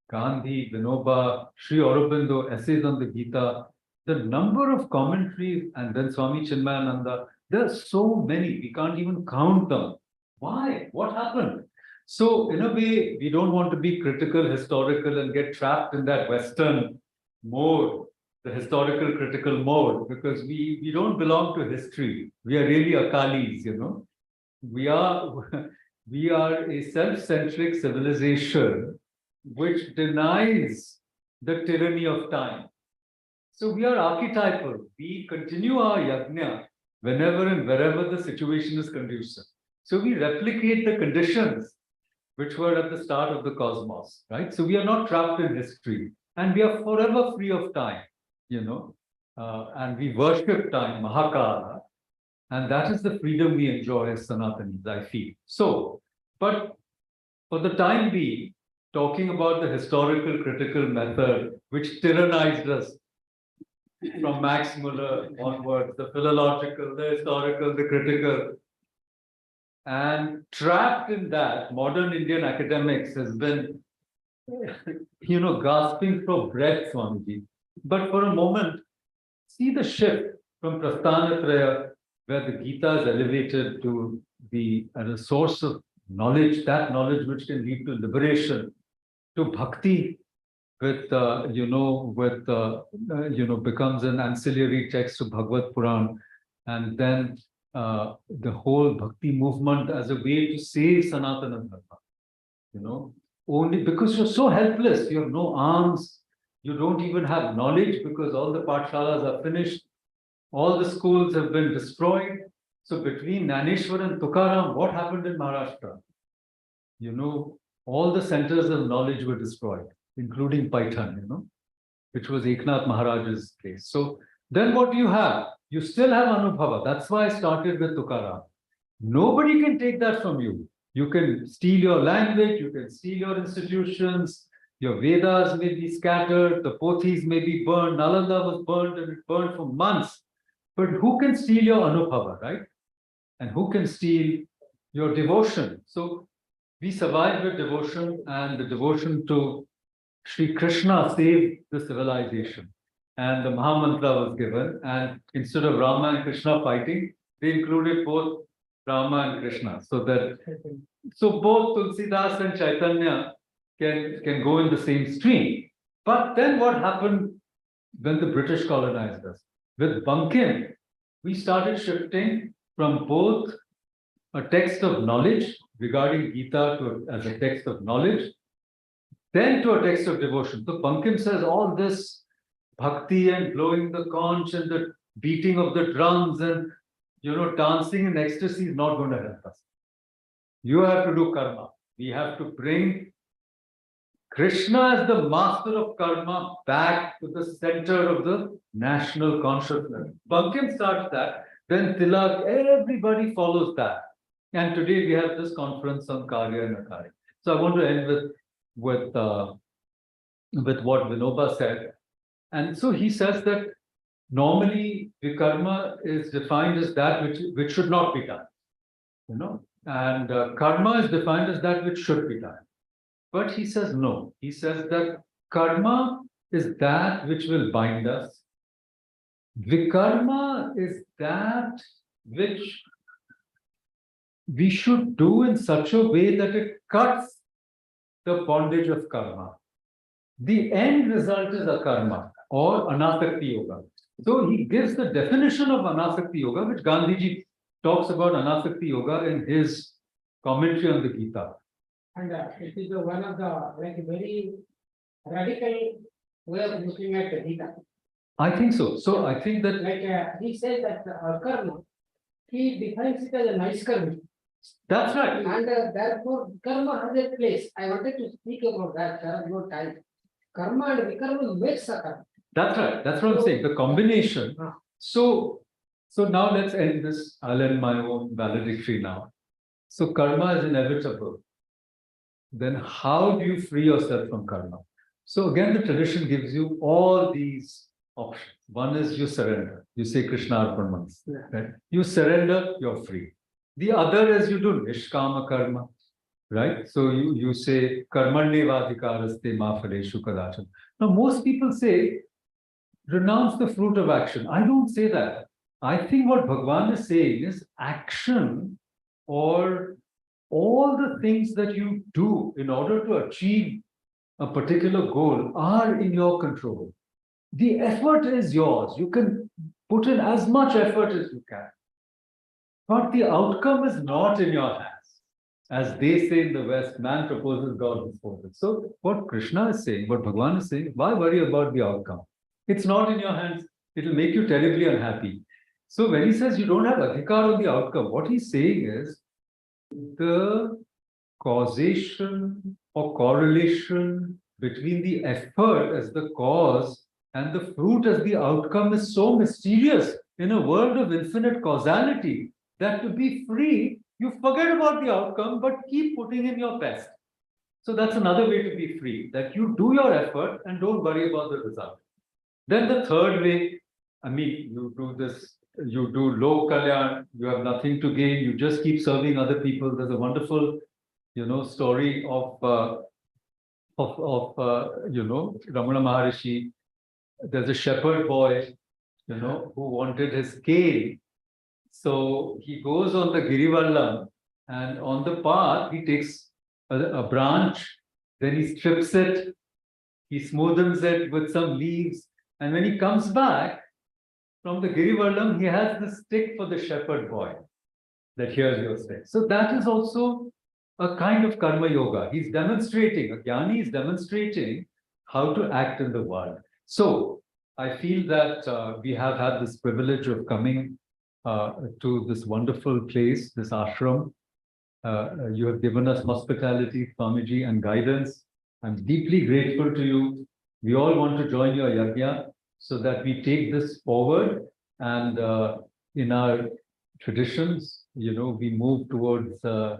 Gandhi, Vinoba, Sri Aurobindo, essays on the Gita, the number of commentaries, and then Swami Chinmayananda, there are so many, we can't even count them. Why? What happened? So, in a way, we don't want to be critical, historical, and get trapped in that Western mode, the historical critical mode, because we don't belong to history. We are really Akalis, We are a self-centric civilization which denies the tyranny of time. So we are archetypal. We continue our yajna whenever and wherever the situation is conducive. So we replicate the conditions which were at the start of the cosmos, right? So we are not trapped in history, and we are forever free of time, and we worship time, Mahakala, and that is the freedom we enjoy as Sanatanis, I feel. So, but for the time being, talking about the historical critical method which tyrannized us from Max Muller onwards, the philological, the historical, the critical. And trapped in that, modern Indian academics has been, gasping for breath, Swamiji. But for a moment, see the shift from Prasthanatraya, where the Gita is elevated to a source of knowledge, that knowledge which can lead to liberation, to bhakti, with becomes an ancillary text to Bhagavad Puran, and then the whole bhakti movement as a way to save Sanatana Dharma. Only because you're so helpless, you have no arms, you don't even have knowledge because all the pathshalas are finished, all the schools have been destroyed. So between Naneshwar and Tukaram, what happened in Maharashtra? All the centers of knowledge were destroyed, including Paitan, which was Eknath Maharaj's place. So then what do you have? You still have Anubhava. That's why I started with Tukaram. Nobody can take that from you. You can steal your language, you can steal your institutions, your Vedas may be scattered, the Pothis may be burned, Nalanda was burned and it burned for months. But who can steal your Anubhava, right? And who can steal your devotion? So we survived with devotion, and the devotion to Sri Krishna saved the civilization. And the Mahamantra was given, and instead of Rama and Krishna fighting, they included both Rama and Krishna, so both Tulsidas and Chaitanya can go in the same stream. But then what happened when the British colonized us? With Bankim, we started shifting from both a text of knowledge regarding Gita as a text of knowledge, then to a text of devotion. So Bankim says all this bhakti and blowing the conch and the beating of the drums and dancing in ecstasy is not going to help us. You have to do karma. We have to bring Krishna as the master of karma back to the center of the national consciousness. Bankim starts that, then Tilak, everybody follows that. And today we have this conference on Kārya and Akārya. So I want to end with what Vinoba said. And so he says that normally vikarma is defined as that which should not be done, and karma is defined as that which should be done. But he says no. He says that karma is that which will bind us. Vikarma is that which we should do in such a way that it cuts the bondage of karma. The end result is akarma or anasakti yoga. So he gives the definition of anasakti yoga, which Gandhiji talks about anasakti yoga in his commentary on the Gita. And it is one of the very radical way of looking at the Gita. I think so. So I think that He says that karma, he defines it as a nice karma. that's right. And therefore, karma has a place. I wanted to speak about that. There is no time. Karma and vikarma makes a karma. That's right. That's what I'm saying. The combination. So now let's end this. I'll end my own valedictory now. So karma is inevitable. Then how do you free yourself from karma? So again, the tradition gives you all these options. One is you surrender. You say Krishna Arpan Manas. Right? You surrender, you're free. The other is you do nishkama karma. Right? So you say karmanyevadhikaraste ma phaleshu kadachan. Now most people say renounce the fruit of action. I don't say that. I think what Bhagavan is saying is action, or all the things that you do in order to achieve a particular goal are in your control. The effort is yours. You can put in as much effort as you can. But the outcome is not in your hands. As they say in the West, man proposes, God disposes. So what Krishna is saying, what Bhagavan is saying, why worry about the outcome? It's not in your hands. It will make you terribly unhappy. So when he says you don't have adhikar on the outcome, what he's saying is the causation or correlation between the effort as the cause and the fruit as the outcome is so mysterious in a world of infinite causality that to be free, you forget about the outcome, but keep putting in your best. So that's another way to be free, that you do your effort and don't worry about the result. Then the third way, you do this, you do low kalyan, you have nothing to gain, you just keep serving other people. There's a wonderful, story of Ramana Maharishi. There's a shepherd boy, who wanted his cane. So he goes on the Girivallam And on the path, he takes a branch, then he strips it, he smoothens it with some leaves. And when he comes back from the Girivalam, he has the stick for the shepherd boy that hears your say. So that is also a kind of karma yoga. He's demonstrating, a jnani is demonstrating how to act in the world. So I feel that we have had this privilege of coming to this wonderful place, this ashram. You have given us hospitality, Swamiji, and guidance. I'm deeply grateful to you. We all want to join your yajna so that we take this forward, and in our traditions, we move towards the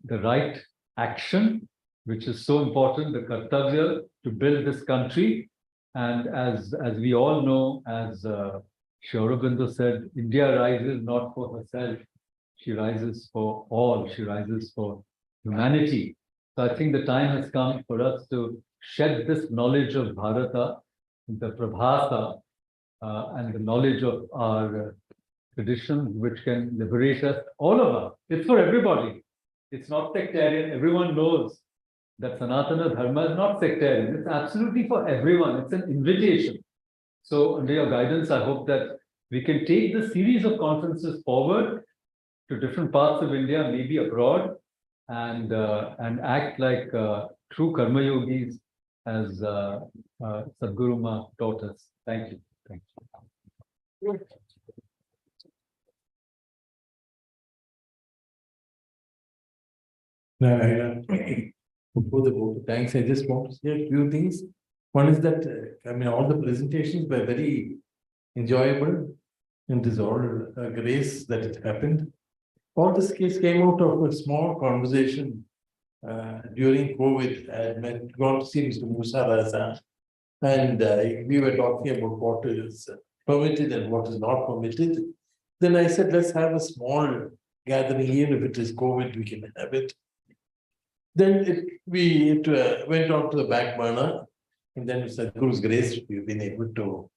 right action, which is so important, the kartavya to build this country. And as we all know, as Sri Aurobindo said, India rises not for herself, she rises for all, she rises for humanity. So I think the time has come for us to shed this knowledge of Bharata, the Prabhasa, and the knowledge of our traditions, which can liberate us, all of us. It's for everybody. It's not sectarian. Everyone knows that Sanatana Dharma is not sectarian. It's absolutely for everyone. It's an invitation. So under your guidance, I hope that we can take this series of conferences forward to different parts of India, maybe abroad, and act like true karma yogis, as Sadhguru Ma taught us. Thank you. Thank you. Before the vote, thanks. I just want to say a few things. One is that, all the presentations were very enjoyable, and it is all grace that it happened. All this case came out of a small conversation during COVID. I had gone to see Mr. Musa Raza, and we were talking about what is permitted and what is not permitted. Then I said, let's have a small gathering, even if it is COVID, we can have it. Then it went on to the back burner, and then with Sadhguru's grace, we've been able to.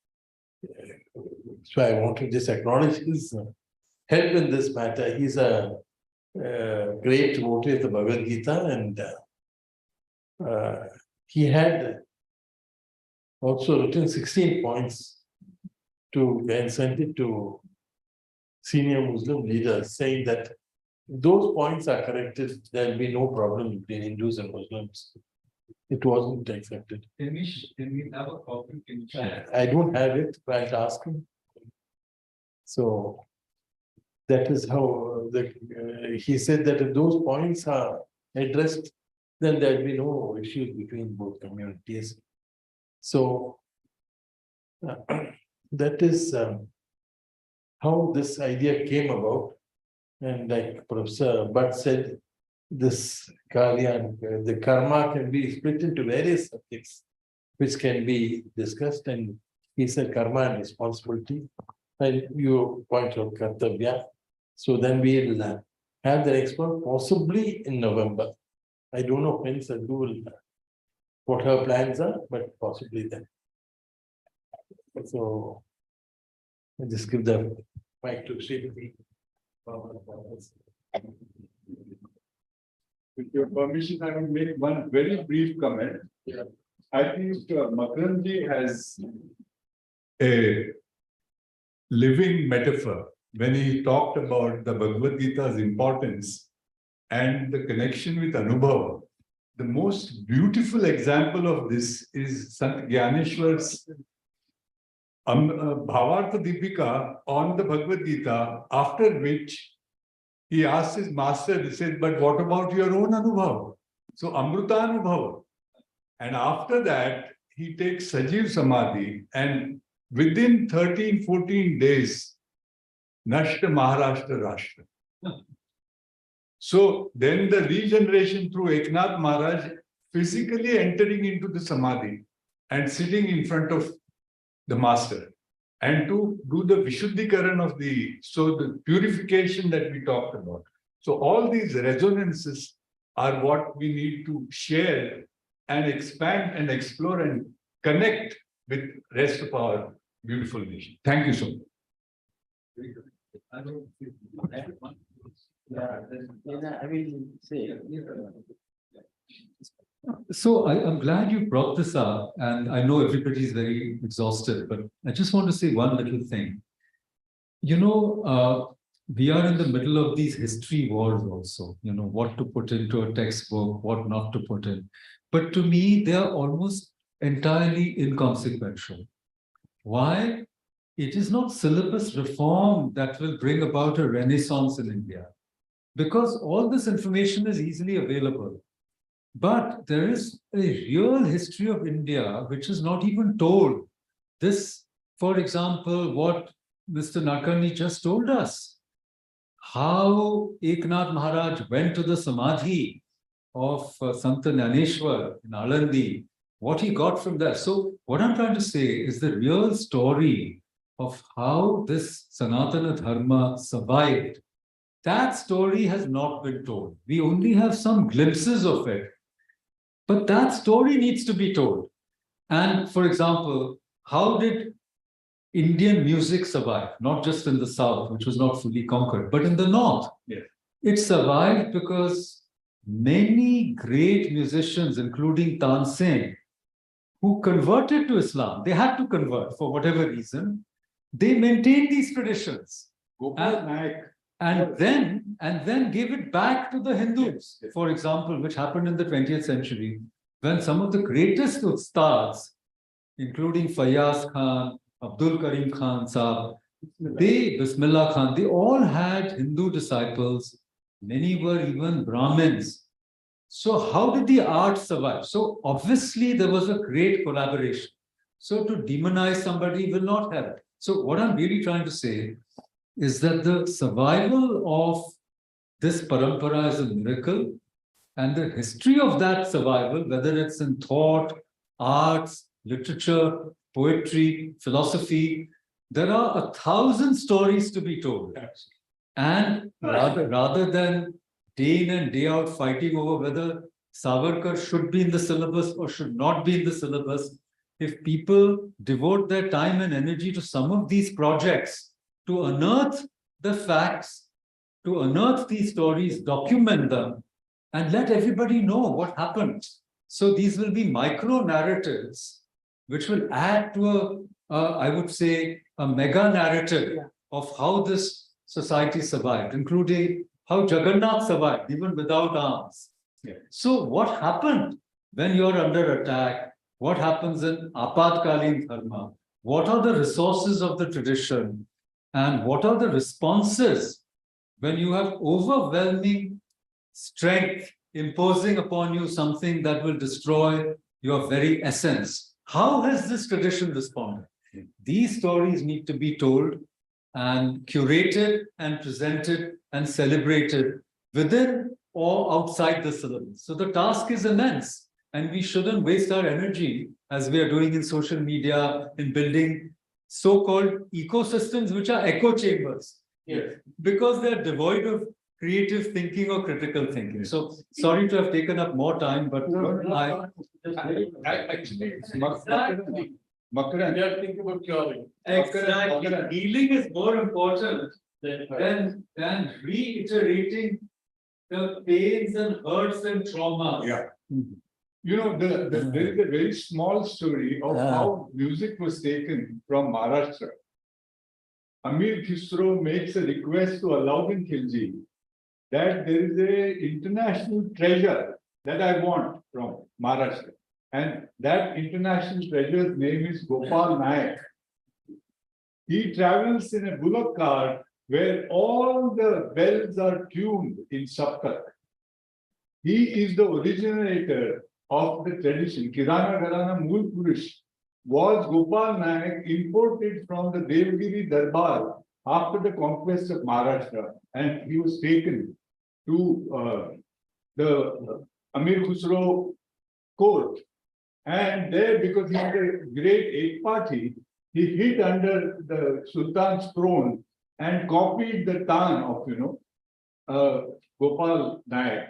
So I want to just acknowledge his help in this matter. He's a great devotee of the Bhagavad Gita, and he had also written 16 points and sent it to senior Muslim leaders, saying that if those points are corrected, there will be no problem between Hindus and Muslims. It wasn't accepted. Can we have a copy? Can you share? I don't have it, but I'll ask him. So that is how he said that if those points are addressed, then there will be no issues between both communities. So that is how this idea came about. And like Professor Bhatt said, this Kārya and the karma can be split into various subjects, which can be discussed. And he said karma and responsibility. And you point out kartavya. So then we'll have the next one possibly in November. I don't know when Sadhu will, what her plans are, but possibly then. So I just give the mic to Srimati. With your permission, I will make one very brief comment. Yeah. I think Makaranji has a living metaphor when he talked about the Bhagavad Gita's importance and the connection with Anubhava. The most beautiful example of this is Sant Gyaneshwar's Bhavartha Deepika on the Bhagavad Gita, after which he asked his master, he said, but what about your own Anubhava? So Amruta Anubhava. And after that, he takes Sajiv Samadhi, and within 13-14 days, Nashta Maharashtra Rashtra. So then the regeneration through Eknath Maharaj physically entering into the Samadhi and sitting in front of the master, and to do the Vishuddhikaran of the purification that we talked about. So all these resonances are what we need to share and expand and explore and connect with rest of our beautiful nation. Thank you so much. Yeah, I will say. So I'm glad you brought this up, and I know everybody's very exhausted, but I just want to say one little thing. We are in the middle of these history wars also, what to put into a textbook, what not to put in. But to me, they are almost entirely inconsequential. Why? It is not syllabus reform that will bring about a renaissance in India, because all this information is easily available. But there is a real history of India which is not even told. This, for example, what Mr. Nakani just told us, how Eknath Maharaj went to the Samadhi of Sant Jnaneshwar in Alandi, what he got from that. So what I'm trying to say is the real story of how this Sanatana Dharma survived. That story has not been told. We only have some glimpses of it. But that story needs to be told. And for example, how did Indian music survive? Not just in the South, which was not fully conquered, but in the North. Yes. It survived because many great musicians, including Tansen, who converted to Islam, they had to convert for whatever reason, they maintained these traditions. Gopal And- Naik. And then gave it back to the Hindus, for example, which happened in the 20th century, when some of the greatest ustads, including Fayyaz Khan, Abdul Karim Khan Saab, Bismillah Khan, they all had Hindu disciples. Many were even Brahmins. So how did the art survive? So obviously there was a great collaboration. So to demonize somebody will not help. So what I'm really trying to say is that the survival of this parampara is a miracle, and the history of that survival, whether it's in thought, arts, literature, poetry, philosophy, there are 1,000 stories to be told. And rather than day in and day out fighting over whether Savarkar should be in the syllabus or should not be in the syllabus, if people devote their time and energy to some of these projects, to unearth the facts, to unearth these stories, document them, and let everybody know what happened. So these will be micro narratives, which will add to I would say, a mega narrative of how this society survived, including how Jagannath survived, even without arms. So what happened when you're under attack? What happens in Apatkalin Dharma? What are the resources of the tradition? And what are the responses when you have overwhelming strength imposing upon you something that will destroy your very essence? How has this tradition responded? These stories need to be told and curated and presented and celebrated within or outside the syllabus. So the task is immense, and we shouldn't waste our energy as we are doing in social media in building so-called ecosystems which are echo chambers. Yes. Because they're devoid of creative thinking or critical thinking. So sorry to have taken up more time, but Actually, Makaran, We are thinking about curing. exactly. Healing is more important than reiterating the pains and hurts and traumas. yeah. You know, there is a very small story of how music was taken from Maharashtra. Amir Khusro makes a request to Alauddin Khilji that there is a international treasure that I want from Maharashtra. And that international treasure's name is Gopal Naik. He travels in a bullock cart where all the bells are tuned in Saptak. He is the originator of the tradition. Kirana Gharana Mool Purush was Gopal Naik, imported from the Devgiri Darbar after the conquest of Maharashtra, and he was taken to the Amir Khusro court. And there, because he had a great eight party, he hid under the Sultan's throne and copied the Tan of, Gopal Naik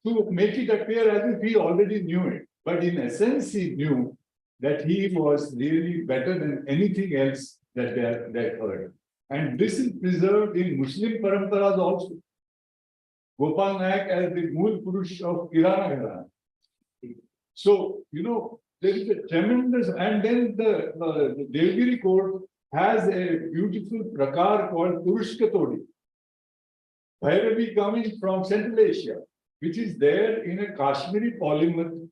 to make it appear as if he already knew it. But in essence, he knew that he was really better than anything else that they heard. And this is preserved in Muslim paramparas also. Gopal Nayak as the Mool Purush of Kirana Gharana. So, there is a tremendous, and then the Devgiri court has a beautiful prakar called Purush Katodi. Bhairavi coming from Central Asia, which is there in a Kashmiri polymer,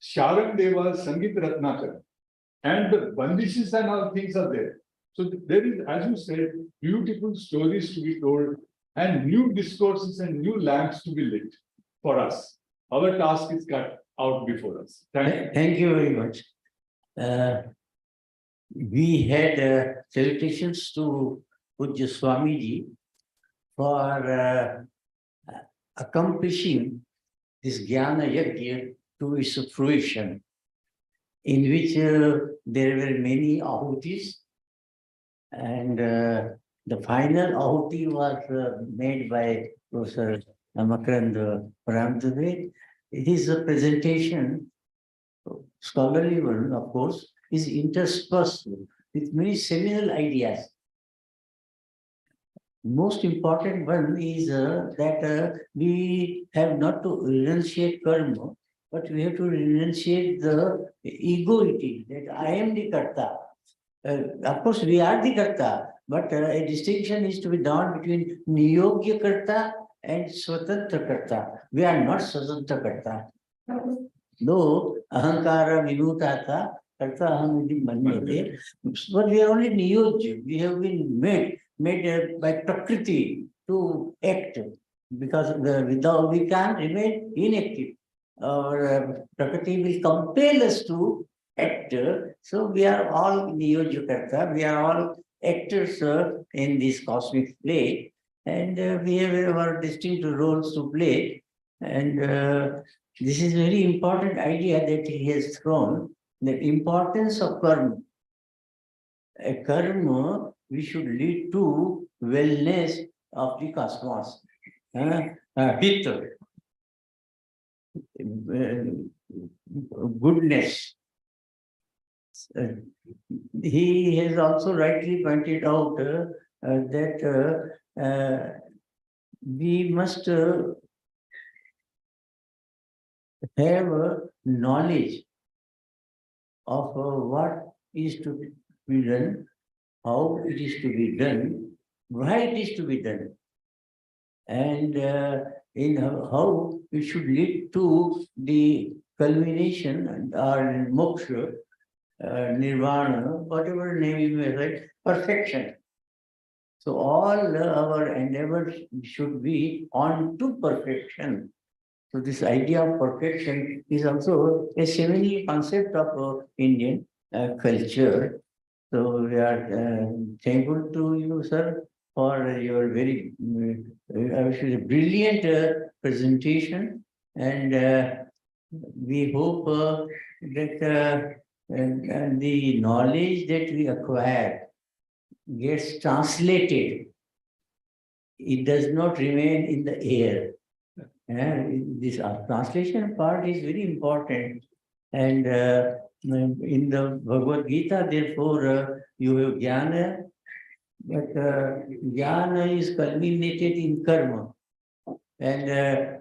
Sharang Deva's Sangit Ratnakar. And the bandishes and all things are there. So there is, as you said, beautiful stories to be told and new discourses and new lamps to be lit for us. Our task is cut out before us. Thank you. Thank you very much. We had salutations to Pujya Swamiji for accomplishing this Jnana Yajna to its fruition, in which there were many ahutis, and the final ahuti was made by Professor Makarand Paramdave. His presentation, scholarly one, of course, is interspersed with many seminal ideas. Most important one is that we have not to renunciate karma, but we have to renunciate the egoity that I am the karta. Of course, we are the karta, but a distinction is to be drawn between niyogya karta and swatantra karta. We are not swatantra karta. Though ahankara vinutata karta aham iti manyate, but we are only niyogya. We have been made by Prakriti to act, because without we can't remain inactive. Or Prakriti will compel us to act. So we are all Niyojakarta, we are all actors in this cosmic play, and we have our distinct roles to play. And this is a very important idea that he has thrown, the importance of karma. A karma we should lead to wellness of the cosmos. Hit. Goodness. He has also rightly pointed out that we must have knowledge of what is to be done, how it is to be done, why it is to be done, and in how it should lead to the culmination or moksha, nirvana, whatever name you may write, perfection. So all our endeavors should be on to perfection. So this idea of perfection is also a seminal concept of Indian culture. So we are thankful to you, sir, for your very brilliant presentation, and we hope that the knowledge that we acquire gets translated. It does not remain in the air. This translation part is very important, and in the Bhagavad Gita, therefore, you have jnana, but jnana is culminated in karma, and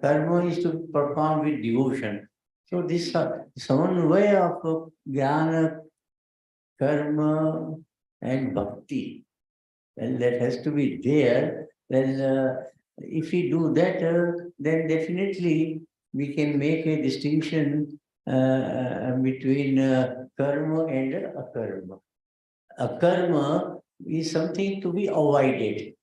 karma is to be performed with devotion. So this way of jnana, karma, and bhakti, and that has to be there. Then if we do that, then definitely we can make a distinction between karma and akarma. Akarma is something to be avoided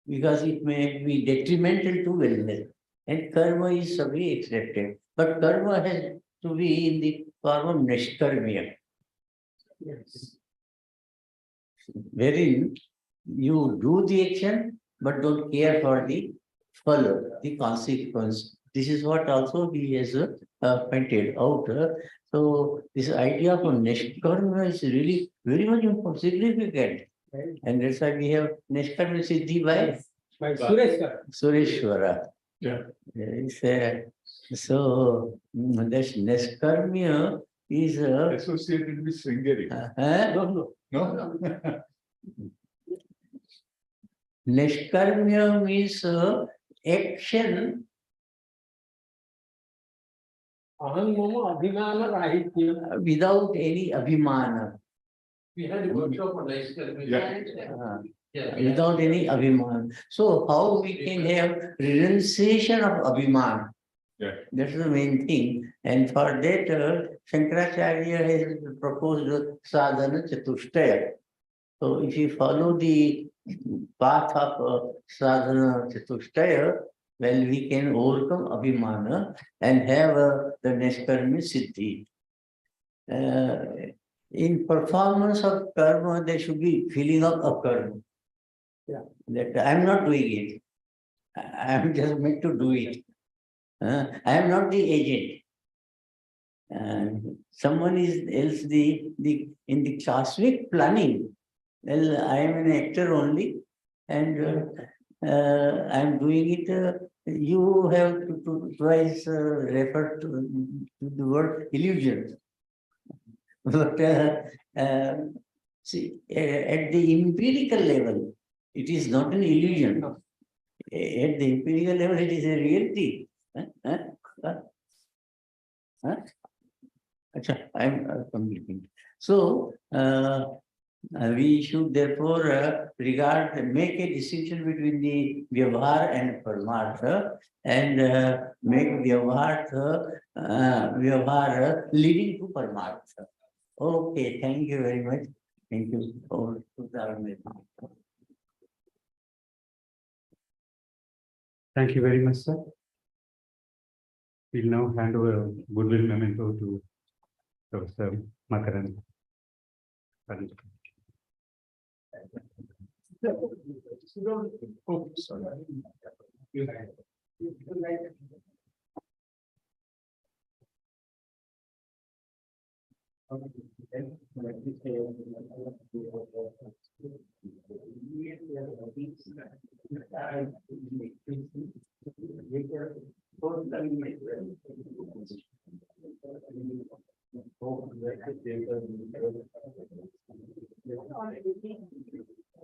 because it may be detrimental to wellness, and karma is to be accepted. But karma has to be in the form of nishkarmya. Yes. Wherein you do the action, but don't care for the follow, the consequence. This is what also he has pointed out. So this idea of nishkarma is really very much important, significant. And that's why we have nishkarma siddhi by Sureshwara. Yeah. So this nishkarma is Associated with Sringeri. No? Nishkarmya means action without any abhimana. We had a workshop on life Uh, Yeah. without any abhiman. So how we can have renunciation of abhiman? Yeah. That's the main thing. And for that, Shankaracharya has proposed sadhana chatushtaya. So if you follow the path of sadhana chatushtaya, well, we can overcome abhimana and have the neskarmi siddhi. In performance of karma, there should be feeling of karma. Yeah, that I am not doing it. I am just meant to do it. I am not the agent. Someone is else in the cosmic planning. Well, I am an actor only, and I am doing it. You have to twice refer to the word illusion. But see, at the empirical level, it is not an illusion. At the empirical level, it is a reality. I am completing. So, we should therefore make a distinction between the vyavahar and paramartha and make vyavahar leading to paramartha. Okay, thank you very much. Thank you for Thank you very much, sir. We'll now hand over goodwill memento to Professor Makaran. Oh, sorry.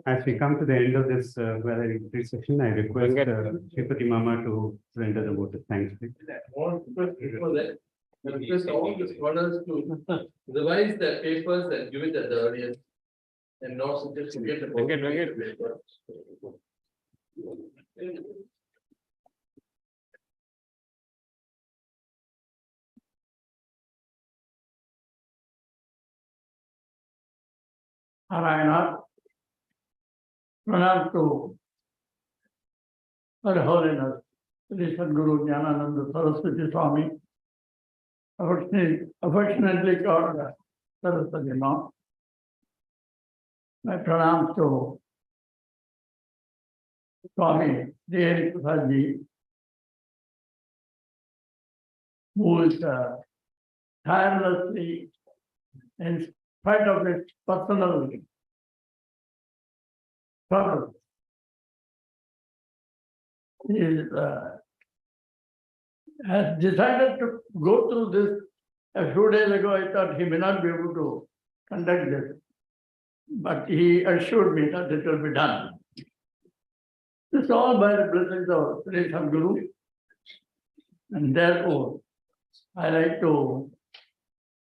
As we come to the end of this retreat session, I request Shripati Mama to render the vote of thanks. Before that, I request all the scholars to revise their papers and give it at the earliest. And not just forget about it. Narayana, pranam to Her Holiness Sri Sadguru Jnanananda Saraswati Swami, affectionately called Saraswati Ma. My pranam to Swami Sri Prasadji, who is tirelessly, in spite of his personal struggle, he has decided to go through this. A few days ago, I thought he may not be able to conduct this, but he assured me that it will be done. This is all by the blessings of Sri Sadguru, and therefore I like to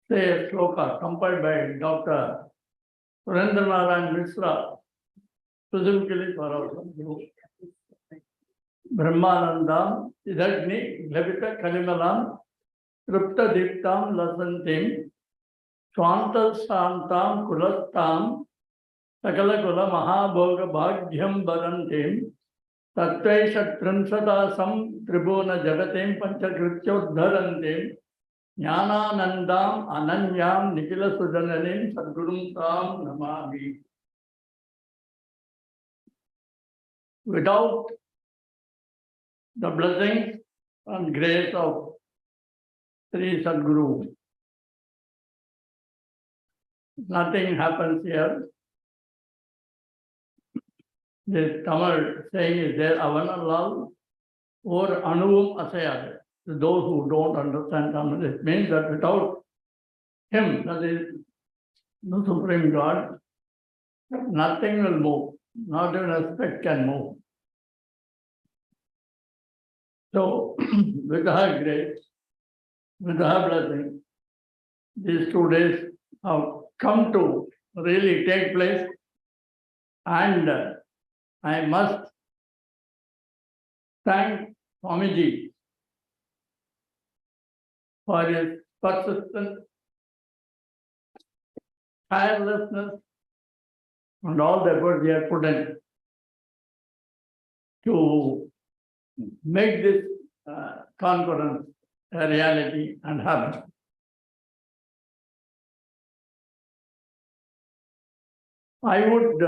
say a sloka compiled by Dr. Surendranath Mishra, specifically for our Sadguru. Brahmanandam idagni labita kalimalam tripta diptam lasantim swanta santam kulastam sakala kula mahabhoga bhagyam barantim tattvai satrimsatasam tribuna jagatim panchakrityodharantim jnananandam ananyam nikila sujananim sadgurum tam namami. Without the blessings and grace of Sri Sadguru, nothing happens here. This Tamil saying is there, Avanalal or Anuvum Asayad. To those who don't understand Tamil, it means that without him, that is the Supreme God, nothing will move, not even a speck can move. So, with her grace, with her blessing, these 2 days have come to really take place. And I must thank Swamiji for his persistent tirelessness and all the effort he has put in to make this conference a reality and happen. I would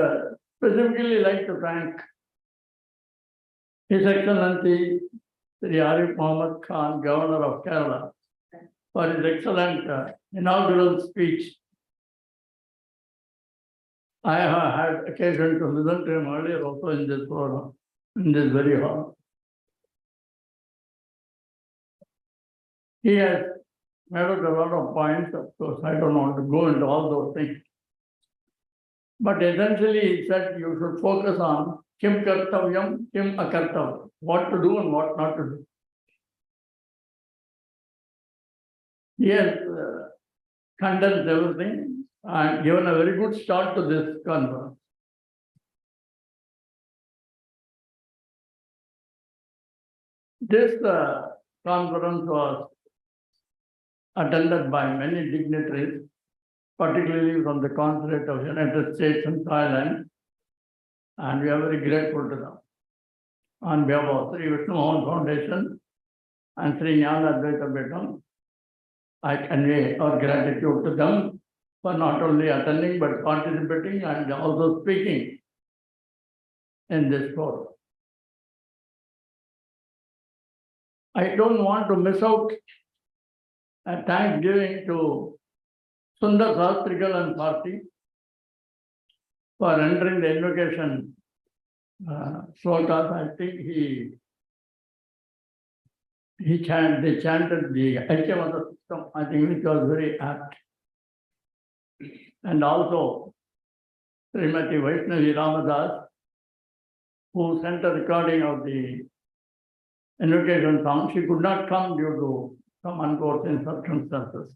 specifically like to thank His Excellency Sri Arif Muhammad Khan, Governor of Kerala, for his excellent inaugural speech. I have had occasion to listen to him earlier also in this forum, in this very hall. He has made out a lot of points, of course, I don't want to go into all those things. But essentially, he said you should focus on kim kartavyam, kim akartavyam, what to do and what not to do. He has condensed everything and given a very good start to this conference. This conference was attended by many dignitaries, particularly from the Consulate of United States in Thailand, and we are very grateful to them. On behalf of Sri Vishnu Mohan Foundation and Sri Jnana Advaita Betam, I convey our gratitude to them for not only attending but participating and also speaking in this forum. I don't want to miss out a thanksgiving to Sundar Sastrikal and party for entering the invocation slokas. I think they chanted the Aikyamata system, I think, which was very apt. And also Srimati Vaishnavi Ramadas, who sent a recording of the invocation song. She could not come due to some unforeseen circumstances.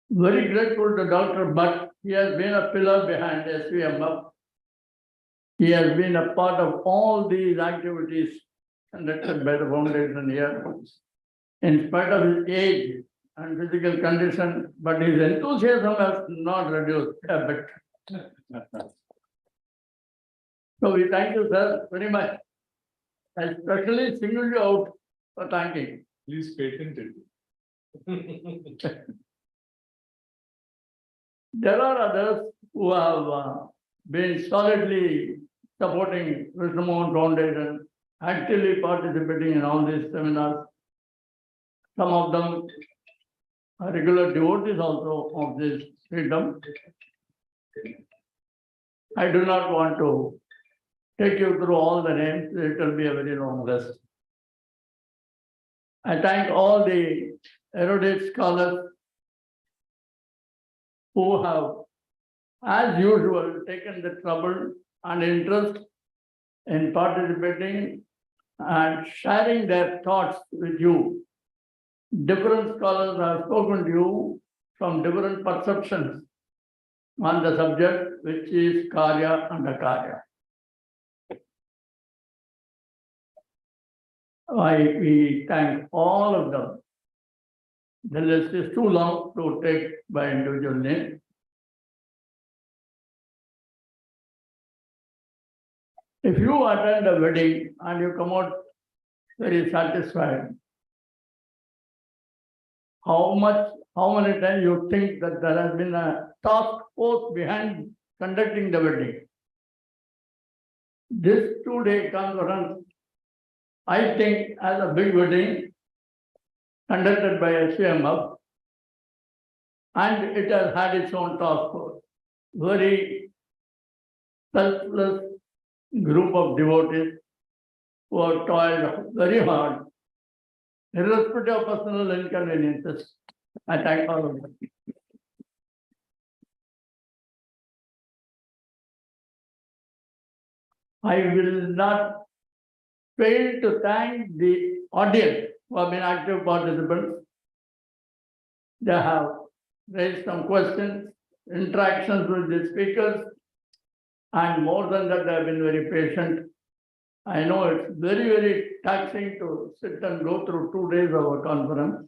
Very grateful to Dr. Bhatt. He has been a pillar behind SVMF. He has been a part of all these activities conducted by the foundation here, in spite of his age and physical condition, but his enthusiasm has not reduced a bit. So we thank you, sir, very much. I especially single you out for thanking. Please patent it. There are others who have been solidly supporting Vishnu Mohan Foundation, actively participating in all these seminars. Some of them are regular devotees also of this freedom. I do not want to take you through all the names, it will be a very long list. I thank all the erudite scholars who have, as usual, taken the trouble and interest in participating and sharing their thoughts with you. Different scholars have spoken to you from different perceptions on the subject, which is Kārya and Akārya. We thank all of them. The list is too long to take by individual name. If you attend a wedding and you come out very satisfied, how many times you think that there has been a task force behind conducting the wedding? This 2-day conference, I think, as a big wedding conducted by SVMF, and it has had its own task force. Very selfless group of devotees who have toiled very hard, irrespective of personal inconveniences. I thank all of them. I will not fail to thank the audience who have been active participants. They have raised some questions, interactions with the speakers, and more than that, they have been very patient. I know it's very, very taxing to sit and go through 2 days of a conference,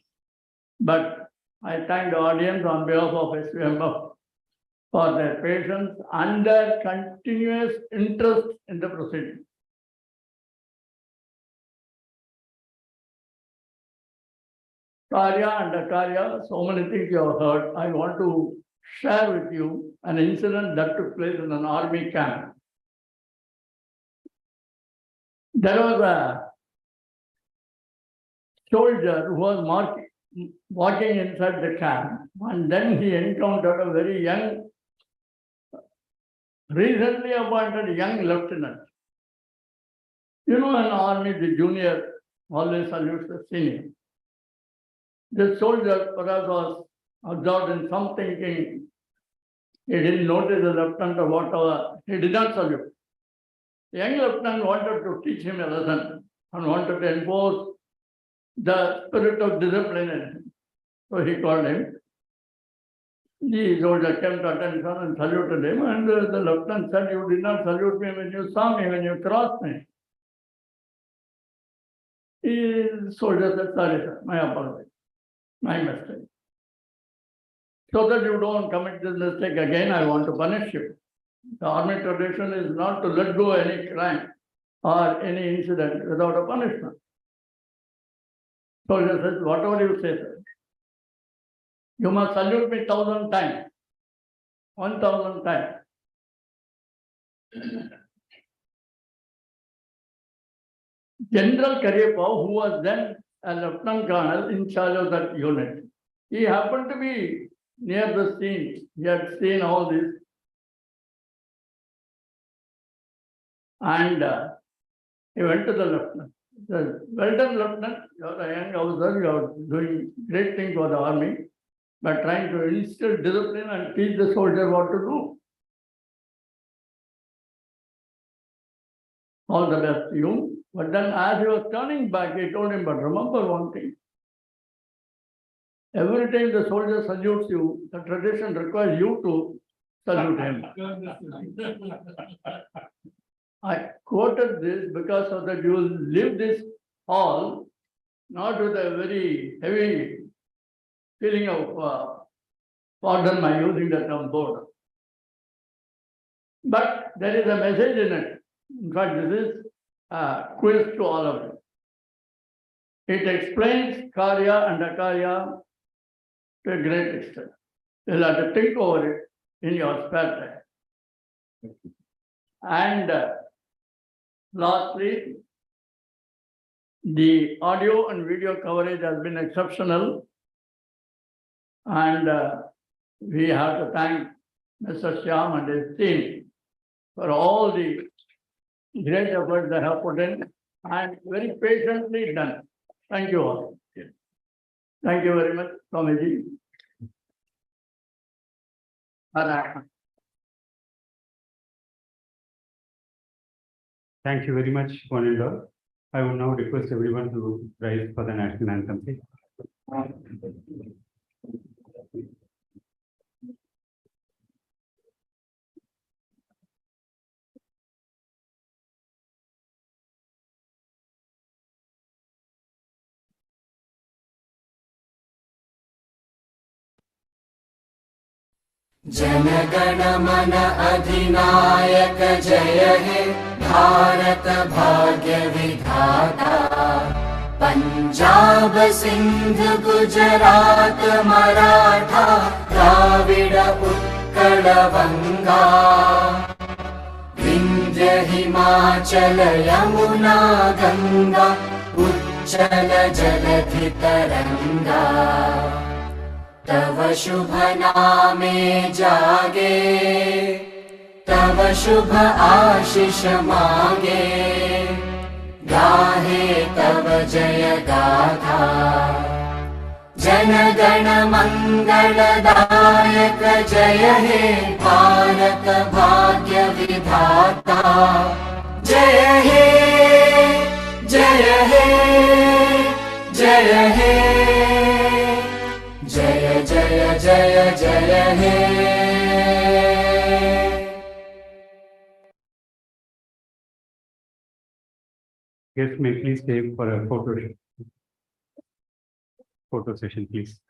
but I thank the audience on behalf of SVMF for their patience and their continuous interest in the proceedings. Kārya and Akārya, so many things you have heard. I want to share with you an incident that took place in an army camp. There was a soldier who was walking inside the camp, and then he encountered a very young, recently appointed young lieutenant. You know, in army, the junior always salutes the senior. The soldier perhaps was absorbed in some thinking. He didn't notice the lieutenant or whatever. He did not salute. The young lieutenant wanted to teach him a lesson and wanted to enforce the spirit of discipline in him. So he called him. The soldier came to attention and saluted him, and the lieutenant said, "You did not salute me when you saw me, when you crossed me." The soldier said, "Sorry, sir, my apology, my mistake. So that you don't commit this mistake again, I want to punish you." The army tradition is not to let go any crime or any incident without a punishment. Soldier says, "Whatever you say, sir, you must salute me 1,000 times, 1,000 times." General Karyappa, who was then a lieutenant colonel in charge of that unit, he happened to be near the scene. He had seen all this. And he went to the lieutenant. He said, "Well done, lieutenant. You are a young officer. You are doing great things for the army, but trying to instill discipline and teach the soldier what to do. All the best to you." But then as he was turning back, he told him, "But remember one thing. Every time the soldier salutes you, the tradition requires you to salute him." I quoted this because so that you will leave this hall not with a very heavy feeling of, pardon my using the term boredom. But there is a message in it. In fact, this is a quiz to all of you. It explains Kārya and Akārya to a great extent. You'll have to think over it in your spare time. And lastly, the audio and video coverage has been exceptional. And we have to thank Mr. Shyam and his team for all the great efforts they have put in and very patiently done. Thank you all. Thank you very much, Swamiji. Thank you very much, one and all. I would now request everyone to rise for the national anthem, please. जनगण मन अधिनायक जय हे भारत भाग्य विधाता। पंजाब सिंध गुजरात मराठा द्राविड उत्कल बंगा। विंध्य हिमाचल यमुना गंगा उच्चल जलधि तरंगा। तव शुभ नामे जागे तव शुभ आशीष मांगे। गाहे तव जय गाथा जन गण मंगलदायक जय हे भारत भाग्य विधाता। जय हे जय हे जय हे जय जय जय जय हे Guests may please stay for a photo session, please.